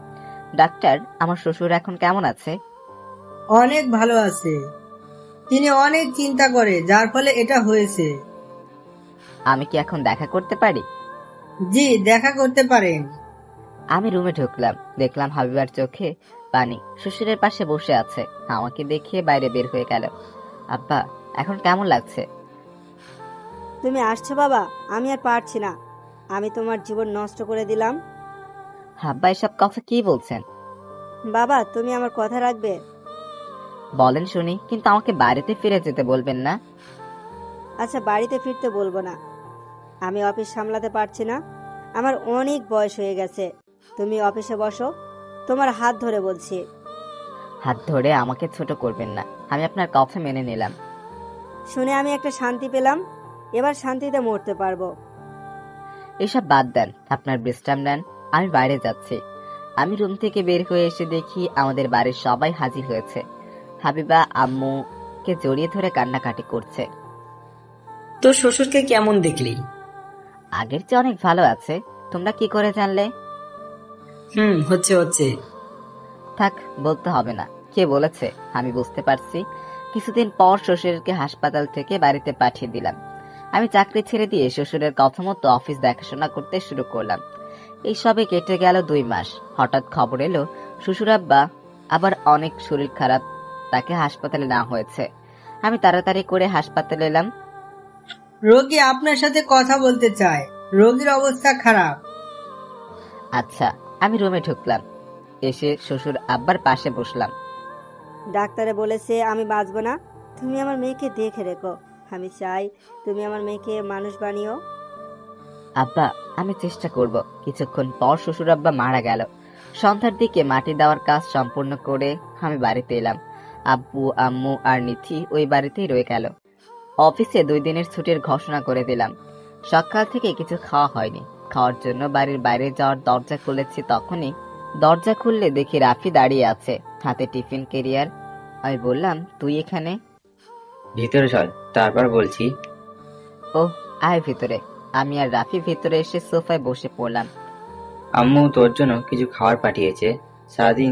ডাক্তার, আমার শ্বশুর এখন কেমন আছে? অনেক ভালো আছে। তিনি অনেক চিন্তা করে, যার ফলে এটা হয়েছে। আমি কি এখন দেখা করতে পারি? জি, দেখা করতে পারেন। আমি রুমে ঢুকলাম, দেখলাম হাবিবার চোখে পানি। শ্বশুরের পাশে বসে আছে। আমাকে দেখে বাইরে বের হয়ে গেল। আব্বা, এখন কেমন লাগছে? তুমি আসছো বাবা? আমি আর পারছি না। আমি তোমার জীবন নষ্ট করে দিলাম। আব্বা এসব কথা কি বলছেন? বাবা, তুমি আমার কথা রাখবে? বলেন শুনি, কিন্তু আমাকে বাড়িতে ফিরে যেতে বলবেন না। আচ্ছা, বাড়িতে ফিরতে বলবো না। আমি অফিস সামলাতে পারছি না। আমার অনেক বয়স হয়ে গেছে। তুমি অফিসে বসো, তোমার হাত ধরে বলছি। হাত ধরে আমাকে ছোট করবেন না। আমি আপনার কথা মেনে নিলাম। শুনে আমি একটা শান্তি পেলাম। এবার শান্তিতে মরতে পারবো। এসব বাদ দেন, আপনার বিশ্রাম নেন। আমি বাইরে যাচ্ছি। আমি রুম থেকে বের হয়ে এসে দেখি আমাদের বাড়ির সবাই হাজির হয়েছে। হাবিবা আম্মুকে জড়িয়ে ধরে কান্নাকাটি করছে। তোর শ্বশুরকে কেমন দেখলি? আগের চেয়ে অনেক ভালো আছে। তোমরা কি করে জানলে? হচ্ছে। থাক, বলতে হবে না। কে বলেছে? আমি বুঝতে পারছি। কিছুদিন পর শ্বশুরকে হাসপাতাল থেকে বাড়িতে পাঠিয়ে দিলাম। আমি চাকরি ছেড়ে দিয়ে শ্বশুরের কথা মতো অফিস দেখাশোনা করতে শুরু করলাম। এই সবে কেটে গেল 2 মাস। হঠাৎ খবর এলো শ্বশুর আব্বা আবার অনেক শরীর খারাপ, তাকে হাসপাতালে নেওয়া হয়েছে। আমি তাড়াতাড়ি করে হাসপাতালে এলাম। রোগী আপনার সাথে কথা বলতে চায়। রোগীর অবস্থা খারাপ। আচ্ছা, আমি রুমে ঢুকলাম। এসে শ্বশুর আব্বার পাশে বসলাম। ডাক্তারে বলেছে আমি বাঁচবো না। তুমি আমার মেয়েকে দেখে রেখো। আমি চাই তুমি আমার মেয়েকে মানুষ বানিও। আব্বা, আমি চেষ্টা করব। কিছুক্ষণ পর শ্বশুর আব্বা মারা গেল। সন্ধ্যার দিকে মাটি দেওয়ার কাজ সম্পূর্ণ করে আমি বাড়িতে এলাম। আব্বু, আম্মু আর নিথি ওই বাড়িতেই রয়ে গেল। অফিসে 2 দিনের ছুটির ঘোষণা করে দিলাম। সকাল থেকে কিছু খাওয়া হয়নি। খাওয়ার জন্য বাড়ির বাইরে যাওয়ার দরজা খুলেছি, তখনই দরজা খুললে দেখি রাফি দাঁড়িয়ে আছে, হাতে টিফিন ক্যারিয়ার। আমি বললাম, তুই এখানে? ভিতরে চল, তারপর বলছি। ও, আয় ভিতরে। আমি আর রাফি ভিতরে এসে সোফায় বসে পড়লাম। আম্মু তোর জন্য কিছু খাবার পাঠিয়েছে। সারাদিন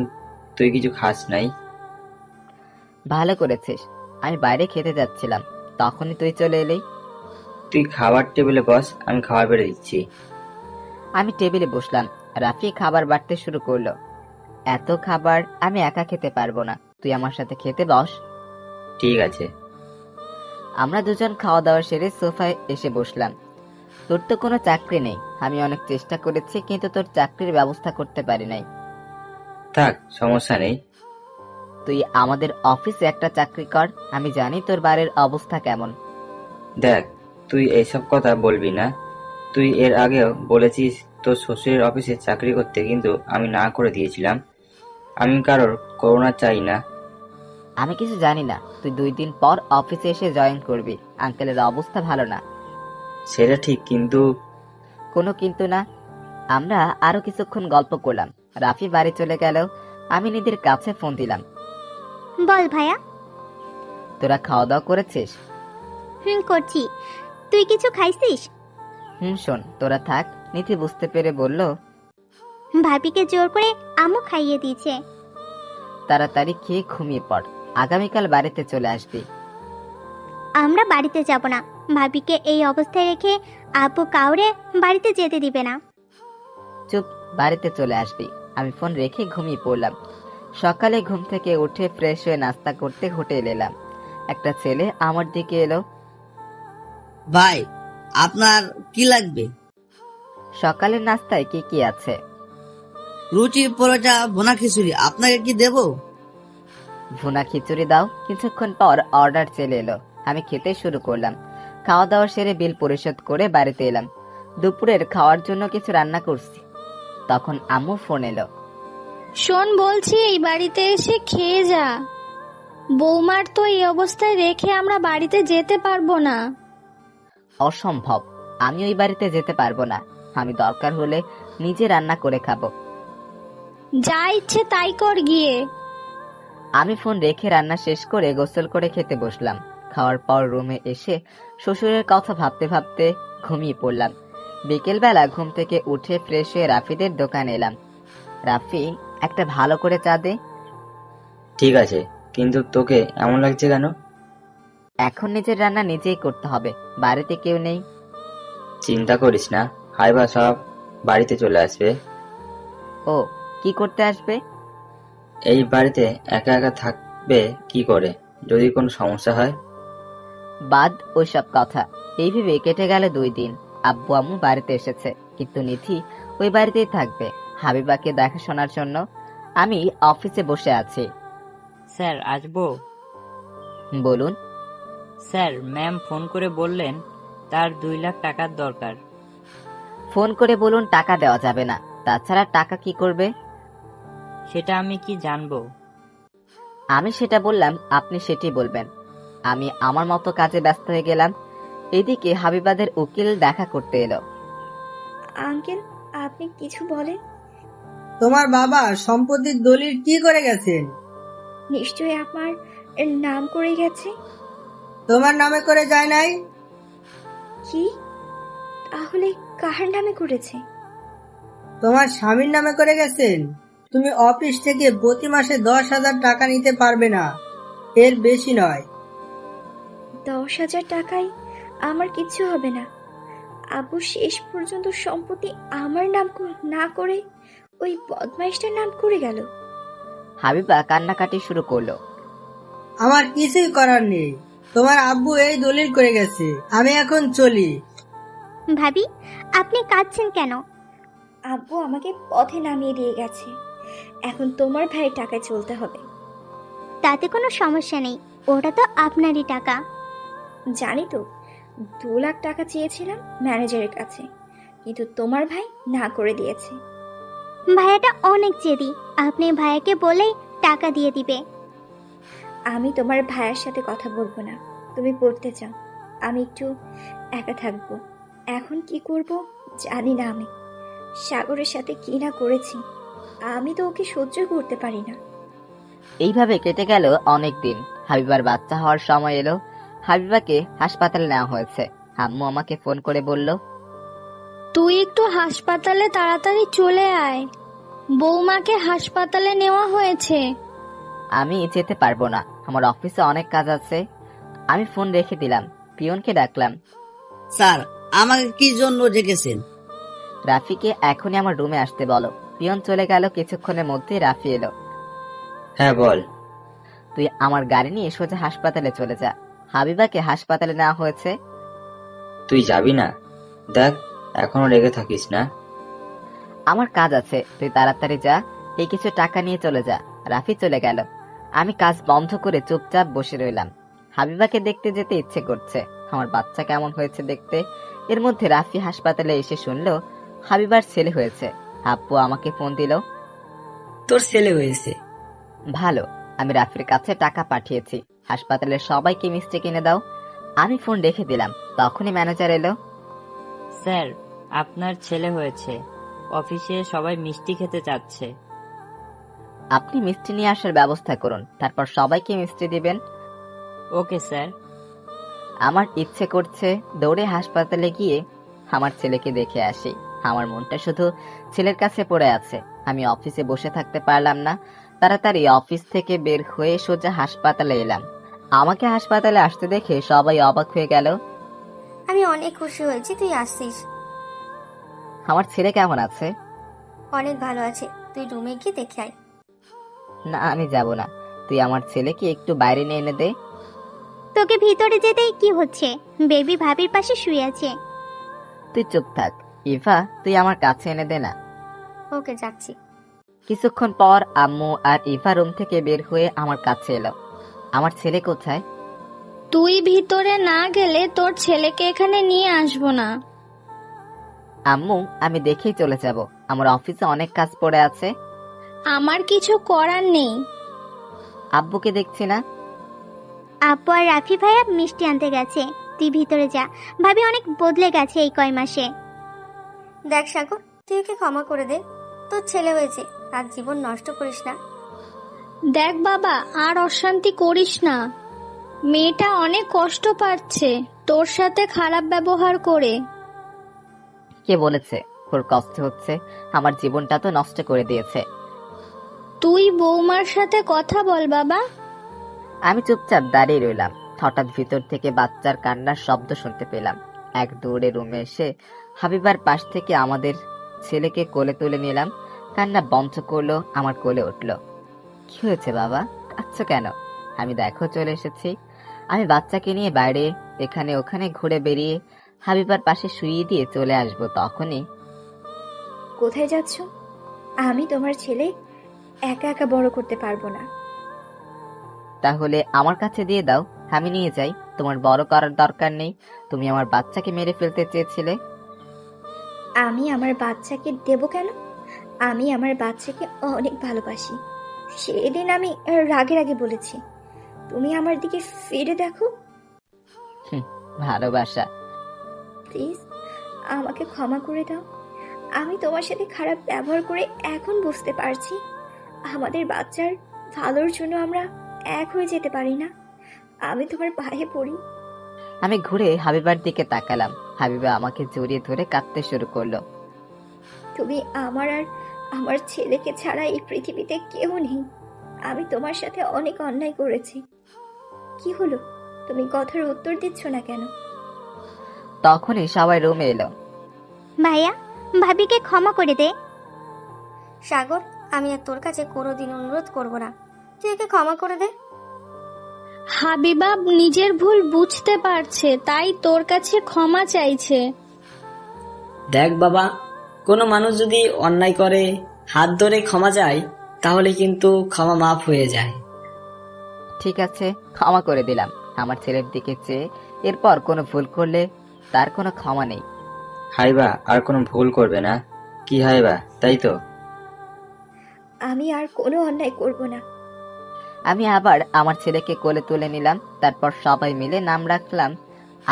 তুই কিছু খাস নাই। ভালো করেছিস। আমি বাইরে খেতে যাচ্ছিলাম, তখনই তুই চলে এলি। তুই খাবার টেবিলে বস, আমি খাবার বেড়ে দিচ্ছি। আমি টেবিলে বসলাম। রাফি খাবার বাড়তে শুরু করলো। এত খাবার আমি একা খেতে পারবো না, তুই আমার সাথে খেতে বস। ঠিক আছে। আমরা দুজন খাওয়া দাওয়া সেরে সোফায় এসে বসলাম। তোর তো কোনো চাকরি নেই। আমি অনেক চেষ্টা করেছি, কিন্তু তোর চাকরির ব্যবস্থা করতে পারি নাই। থাক, সমস্যা নেই। তুই আমাদের অফিসে একটা চাকরি কর, আমি জানি তোর বাড়ির অবস্থা কেমন। দেখ, তুই এইসব কথা বলবি না। তুই এর আগেও বলেছিস তোর শ্বশুরের অফিসে চাকরি করতে, কিন্তু আমি না করে দিয়েছিলাম। আমি কারোর করোনা চাই না। আমি কিছু জানি না, তুই 2 দিন পর অফিসে এসে জয়েন করবি। আঙ্কেলের অবস্থা ভালো না। সেটা ঠিক, কিন্তু কোনো কিন্তু না। আমরা আরো কিছুক্ষণ গল্প করলাম। রাফি বাড়ি চলে গেল। আমি নিধির কাছে ফোন দিলাম। বল ভাইয়া। তোরা খাওয়া দাওয়া করেছিস? করছি। তুই কিছু খাইছিস? শোন, তোরা থাক। নিধি বুঝতে পেরে বলল, ভাবিকে জোর করে আমও খাইয়ে দিয়েছে। তাড়াতাড়ি খেয়ে ঘুমিয়ে পড়, আগামীকাল বাড়িতে চলে আসবি। আমরা বাড়িতে যাব না। ভাবিকে এই অবস্থায় রেখে আপু কাউরে বাড়িতে যেতে দিবে না। চুপ, বাড়িতে চলে আসবি। আমি ফোন রেখে ঘুমিয়ে পড়লাম। সকালে ঘুম থেকে উঠে ফ্রেশ হয়ে নাস্তা করতে হোটেল এলাম। একটা ছেলে আমার দিকে এলো। ভাই, আপনার কি লাগবে? সকালের নাস্তায় কি কি আছে? রুটি, পরোটা, ভুনা খিচুড়ি। আপনাকে কি দেব? ভুনা খিচুড়ি দাও। কিছুক্ষণ পর অর্ডার চলে এলো। আমি খেতে শুরু করলাম। খাওয়া দাওয়া সেরে বিল পরিশোধ করে বাড়িতে এলাম। দুপুরের খাওয়ার জন্য কিছু রান্না করছি। তখন আম্মু ফোন এলো। শোন, বলছি এই বাড়িতে এসে খেয়ে যা। বৌমার তো এই অবস্থায় রেখে আমরা বাড়িতে যেতে পারবো না। অসম্ভব, আমি ওই বাড়িতে যেতে পারবো না। আমি দরকার হলে নিজে রান্না করে খাবো। যা ইচ্ছে তাই কর গিয়ে। আমি ফোন রেখে রান্না শেষ করে গোসল করে খেতে বসলাম। খাওয়ার পর রুমে এসে শ্বশুরের কথা ভাবতে ভাবতে ঘুমিয়ে পড়লাম। বিকেলবেলা ঘুম থেকে উঠে ফ্রেশ হয়ে রাফিদের দোকানে এলাম। রাফি, একটা ভালো করে চা দে। ঠিক আছে, কিন্তু তোকে এমন লাগছে কেন? এখন নিজের রান্না নিজেই করতে হবে, বাড়িতে কেউ নেই। চিন্তা করিস না, হাইবা সব বাড়িতে চলে আসবে। ও, কি করতে আসবে? এই বাড়িতে একা একা থাকবে কি করে, যদি কোনো সমস্যা হয়। বাদ ওইসব কথা। এই ভেবে কেটে গেল 2 দিন। আব্বু আম্মু বাড়িতে এসেছে, কিন্তু নিধি ওই বাড়িতেই থাকবে হাবিবাকে দেখাশোনার জন্য। আমি অফিসে বসে আছি। স্যার, আসবো? বলুন। স্যার, ম্যাম ফোন করে বললেন তার 2 লাখ টাকার দরকার। ফোন করে বলুন টাকা দেওয়া যাবে না। তাছাড়া টাকা কি করবে? সেটা আমি কি জানবো? আমি সেটা বললাম, আপনি সেটি বলবেন। আমি আমার মতো কাজে ব্যস্ত হয়ে গেলাম। এদিকে হাবিবাদের উকিল দেখা করতে এলো। আঙ্কেল, আপনি কিছু বলেন। তোমার বাবা সম্পত্তির দলিল কি করে গেছেন? নিশ্চয়ই আমার নাম করে গেছে। তোমার নামে করে যায় নাই? কি? তাহলে কার নামে করেছে? তোমার স্বামীর নামে করে গেছেন। তুমি অফিস থেকে প্রতি মাসে 10,000 টাকা নিতে পারবে না, এর বেশি নয়। 10,000 টাকায় আমার কিচ্ছু হবে না। আব্বু শেষ পর্যন্ত সম্পত্তি আমার নাম না করে ওই বদমাইশটার নাম করে গেল। হাবিবা কান্নাকাটি শুরু করলো। আমার কিছুই করার নেই, তোমার আব্বু এই দলিল করে গেছে। আমি এখন চলি। ভাবি, আপনি কাঁদছেন কেন? আব্বু আমাকে পথে নামিয়ে দিয়ে গেছে। এখন তোমার ভাই টাকায় চলতে হবে। তাতে কোনো সমস্যা নেই, ওটা তো আপনারই টাকা। জানি তো, 2 লাখ টাকা চেয়েছিলাম ম্যানেজারের কাছে, কিন্তু তোমার ভাই না করে দিয়েছে। ভাইয়াটা অনেক জেদি, আপনি ভাইয়াকে বলেই টাকা দিয়ে দিবে। আমি তোমার ভাইয়ের সাথে কথা বলবো না। তুমি পড়তে চাও, আমি একটু একা থাকবো। এখন কি করব জানি না। আমি সাগরের সাথে কি না করেছি, আমি তো ওকে সহ্য করতে পারি না। এইভাবে কেটে গেল অনেক দিন। হাবিবার বাচ্চা হওয়ার সময় এলো। হাবিবাকে হাসপাতালে নেওয়া হয়েছে। আম্মু আমাকে ফোন করে বলল, তুই একটু হাসপাতালে তাড়াতাড়ি চলে আয়, বৌমাকে হাসপাতালে নেওয়া হয়েছে। আমি যেতে পারবো না, আমার অফিসে অনেক কাজ আছে। আমি ফোন রেখে দিলাম। পিয়নকে ডাকলাম। স্যার, আমাকে কি জন্য ডেকেছেন? রাফিকে এখনই আমার রুমে আসতে বলো। পিয়ন চলে গেল। কিছুক্ষণের মধ্যে রাফি এলো। হ্যাঁ, বল। তুই আমার গাড়ি নিয়ে সোজা হাসপাতালে চলে যা। হাবিবাকে হাসপাতালে নেওয়া হয়েছে। তুই যাবি না? দেখ, এখনো রেগে থাকিস না। আমার কাজ আছে, তুই তাড়াতাড়ি যা। এই কিছু টাকা নিয়ে চলে যা। রাফি চলে গেল। আমি কাজ বন্ধ করে চুপচাপ বসে রইলাম। হাবিবাকে দেখতে যেতে ইচ্ছে করছে, আমার বাচ্চা কেমন হয়েছে দেখতে। এর মধ্যে রাফি হাসপাতালে এসে শুনলো হাবিবার ছেলে হয়েছে। আব্বু আমাকে ফোন দিল। তোর ছেলে হয়েছে? ভালো। আমি রাফির কাছে টাকা পাঠিয়েছি, হাসপাতালের সবাইকে মিষ্টি কিনে দাও। আমি ফোন রেখে দিলাম, তখনই ম্যানেজার এলো। স্যার, আপনার ছেলে হয়েছে, অফিসে সবাই মিষ্টি খেতে চাচ্ছে। আপনি মিষ্টি নিয়ে আসার ব্যবস্থা করুন, তারপর সবাইকে মিষ্টি দিবেন। Okay sir. আমার ইচ্ছে করছে দৌড়ে হাসপাতালে গিয়ে আমার ছেলেকে দেখে আসি। আমার মনটা শুধু ছেলের কাছে পড়ে আছে। আমি অফিসে বসে থাকতে পারলাম না, তাড়াতাড়ি অফিস থেকে বের হয়ে সোজা হাসপাতালে এলাম। আমাকে হাসপাতালে আসতে দেখে সবাই অবাক হয়ে গেল। আমি অনেক খুশি হয়েছি তুই আসছিস। আমার ছেলে কেমন আছে? অনেক ভালো আছে, তুই রুমে গিয়ে দেখে আয়। না, আমি যাব না। তুই আমার ছেলেকে একটু বাইরে নিয়ে এনে দে। তোকে ভিতরে যেতেই কি হচ্ছে? বেবি ভাবির পাশে শুয়ে আছে। তুই চুপ থাক। ইভা, তুই আমার কাছে এনে দে না। ওকে, যাচ্ছি। কিছুক্ষণ পর আম্মু আর ইভা রুম থেকে বের হয়ে আমার কাছে এলো। আমার ছেলে কোথায়? তুই ভিতরে না গেলে তোর ছেলেকে এখানে নিয়ে আসবো না। আম্মু, আমি দেখেই চলে যাব, আমার অফিসে অনেক কাজ পড়ে আছে। আমার কিছু করার নেই। আব্বুকে দেখছি না। আব্বু আর রাফি ভাইয়া মিষ্টি আনতে গেছে, তুই ভিতরে যা। ভাবি অনেক বদলে গেছে এই কয় মাসে। দেখ সাগর, তুই ওকে ক্ষমা করে দে, তোর ছেলে হয়েছে, তার জীবন নষ্ট করিস না। দেখ বাবা, আর অশান্তি করিস না। মেয়েটা অনেক কষ্ট পাচ্ছে তোর সাথে খারাপ ব্যবহার করে। কে বলেছে ওর কষ্ট হচ্ছে? আমার জীবনটা তো নষ্ট করে দিয়েছে। তুই বৌমার সাথে কথা বল বাবা। আমি চুপচাপ দাঁড়িয়ে রইলাম। হঠাৎ ভিতর থেকে বাচ্চার কান্নার শব্দ শুনতে পেলাম। এক দৌড়ে রুমে এসে হাবিবার পাশ থেকে আমাদের ছেলেকে কোলে তুলে নিলাম। কান্না বন্ধ করলো, আমার কোলে উঠলো। কি হয়েছে বাবা, কাঁদছো কেন? আমি দেখো চলে এসেছি। আমি বাচ্চাকে নিয়ে বাইরে এখানে ওখানে ঘুরে বেরিয়ে হাবিবার পাশে শুইয়ে দিয়ে চলে আসবো। তখনই, কোথায় যাচ্ছ? আমি তোমার ছেলে একা একা বড় করতে পারবো না। তাহলে আমার কাছে দিয়ে দাও, আমি নিয়ে যাই। তোমার বড় করার দরকার নেই, তুমি আমার বাচ্চাকে মেরে ফেলতে চেয়েছিলে। আমি আমার বাচ্চাকে দেব কেন? আমি আমার বাচ্চাকে অনেক ভালোবাসি। সেদিন আমি রাগে রাগে বলেছি, তুমি আমার দিকে ফিরে দেখো। ভালোবাসা? প্লিজ আমাকে ক্ষমা করে দাও। আমি তোমার সাথে খারাপ ব্যবহার করে এখন বুঝতে পারছি আমাদের বাচ্চার ভালোর জন্য আমরা এক হয়ে যেতে পারি না। আমি তোমার পায়ে পড়ি। আমি ঘুরে হাবিবার দিকে তাকালাম। হাবিবা আমাকে জড়িয়ে ধরে কাঁদতে শুরু করলো। তুমি আমার আর আমার ছেলেকে ছাড়া এই পৃথিবীতে কেউ নেই। আমি তোমার সাথে অনেক অন্যায় করেছি। কি হলো, তুমি কথার উত্তর দিচ্ছ না কেন? তখনই সবাই রুমে এলো। ভাইয়া, ভাবিকে ক্ষমা করে দে। সাগর, আমি আর তোর কাছে কোনোদিন অনুরোধ করব না, তুই একে ক্ষমা করে দে। হাবিবা নিজের ভুল বুঝতে পারছে, তাই তোর কাছে ক্ষমা চাইছে। দেখ বাবা, কোনো মানুষ যদি অন্যায় করে হাত ধরে ক্ষমা চায়, তাহলে কিন্তু ক্ষমা মাফ হয়ে যায়। ঠিক আছে, ক্ষমা করে দিলাম। আমার ছেলের দিকে চেয়ে এরপর কোনো ভুল করলে তার কোনো ক্ষমা নেই। হাইবা আর কোনো ভুল করবে না কি হাইবা, তাই তো? আমি আর কোনো অন্যায় করব না। আমি আবার আমার ছেলেকে কোলে তুলে নিলাম। তারপর সবাই মিলে নাম রাখলাম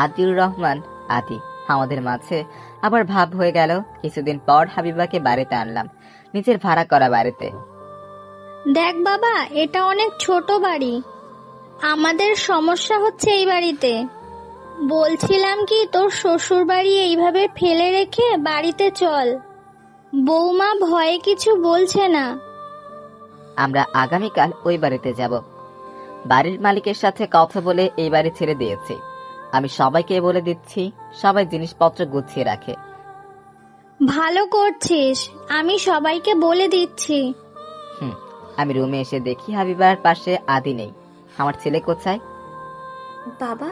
আদিউর রহমান আদি। আমাদের মাঝে আবার ভাব হয়ে গেল। কিছুদিন পর হাবিবাকে বাড়িতে আনলাম, নিজের ভাড়া করা বাড়িতে। দেখ বাবা, এটা অনেক ছোট বাড়ি, আমাদের সমস্যা হচ্ছে এই বাড়িতে। বলছিলাম কি, তোর শ্বশুর বাড়ি এইভাবে ফেলে রেখে বাড়িতে চল। বৌমা ভয়ে কিছু বলছে না। আমরা আগামীকাল ওই বাড়িতে যাব। বাড়ির মালিকের সাথে কথা বলে এই বাড়ি ছেড়ে দিয়েছি। আমি সবাইকে বলে দিচ্ছি, সবাই জিনিসপত্র গুছিয়ে রাখে। ভালো করছিস, আমি সবাইকে বলে দিচ্ছি। আমি রুমে এসে দেখি হাবিবার পাশে আদি নেই। আমার ছেলে কোথায়? বাবা,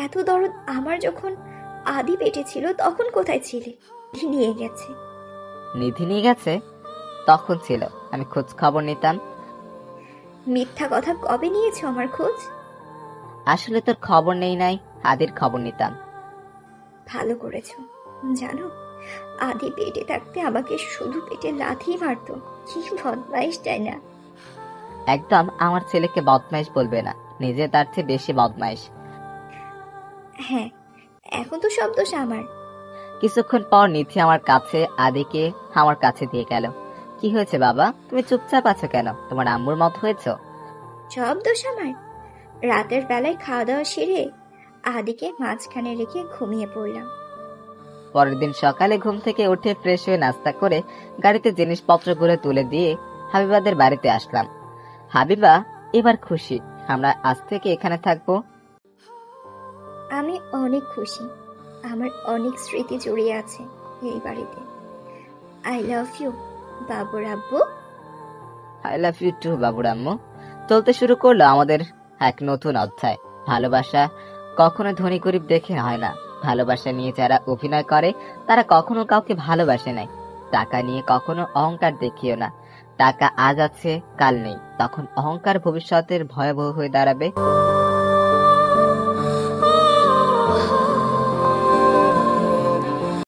এত দরদ আমার যখন আদি পেটে ছিল তখন কোথায় ছিলে? নিয়ে গেছে। নিধি নিয়ে গেছে? তখন ছিল, আমি খোঁজ খবর নিতাম। মিথ্যা কথা কবে নিয়েছো আমার খোঁজ? আসলে তোর খবর নেই নাই, আদির খবর নিতাম। ভালো করেছো। জানো, আদি পেটে থাকতে আমাকে শুধু পেটে লাথি মারতো। কি বদমাইশ, তাই না? একদম আমার ছেলেকে বদমাইশ বলবে না, নিজে তার চেয়ে বেশি বদমাইশ। হ্যাঁ, এখন তো সব দোষ আমার। কিছুক্ষণ পর নিধি আমার কাছে আদিকে আমার কাছে দিয়ে গেল। কি হয়েছে বাবা, তুমি চুপচাপ আছো কেন? তোমার আম্মুর মত হয়েছো? সব দোষ আমার। রাতের বেলায় খাওয়া দাওয়া সেরে আদিকে মাঝখানে রেখে ঘুমিয়ে পড়লাম। পরের দিন সকালে ঘুম থেকে উঠে ফ্রেশ হয়ে নাস্তা করে গাড়িতে জিনিসপত্রগুলো তুলে দিয়ে হাবিবাদের বাড়িতে আসলাম। হাবিবা এবার খুশি, আমরা আজ থেকে এখানে থাকবো। আমি অনেক খুশি। আমার অনেক স্মৃতি জড়িয়ে আছে এই বাড়িতে। আই লাভ ইউ বাবুর আব্বু। আই লাভ ইউ টু বাবুর আম্মু। চলতে শুরু করলো আমাদের এক নতুন অধ্যায়। ভালোবাসা কখনো ধনী গরিব দেখে হয় না। ভালোবাসা নিয়ে যারা অভিনয় করে তারা কখনো কাউকে ভালোবাসে নাই। টাকা নিয়ে কখনো অহংকার দেখিও না। টাকা আজ আছে কাল নেই, তখন অহংকার ভবিষ্যতের ভয়াবহ হয়ে দাঁড়াবে।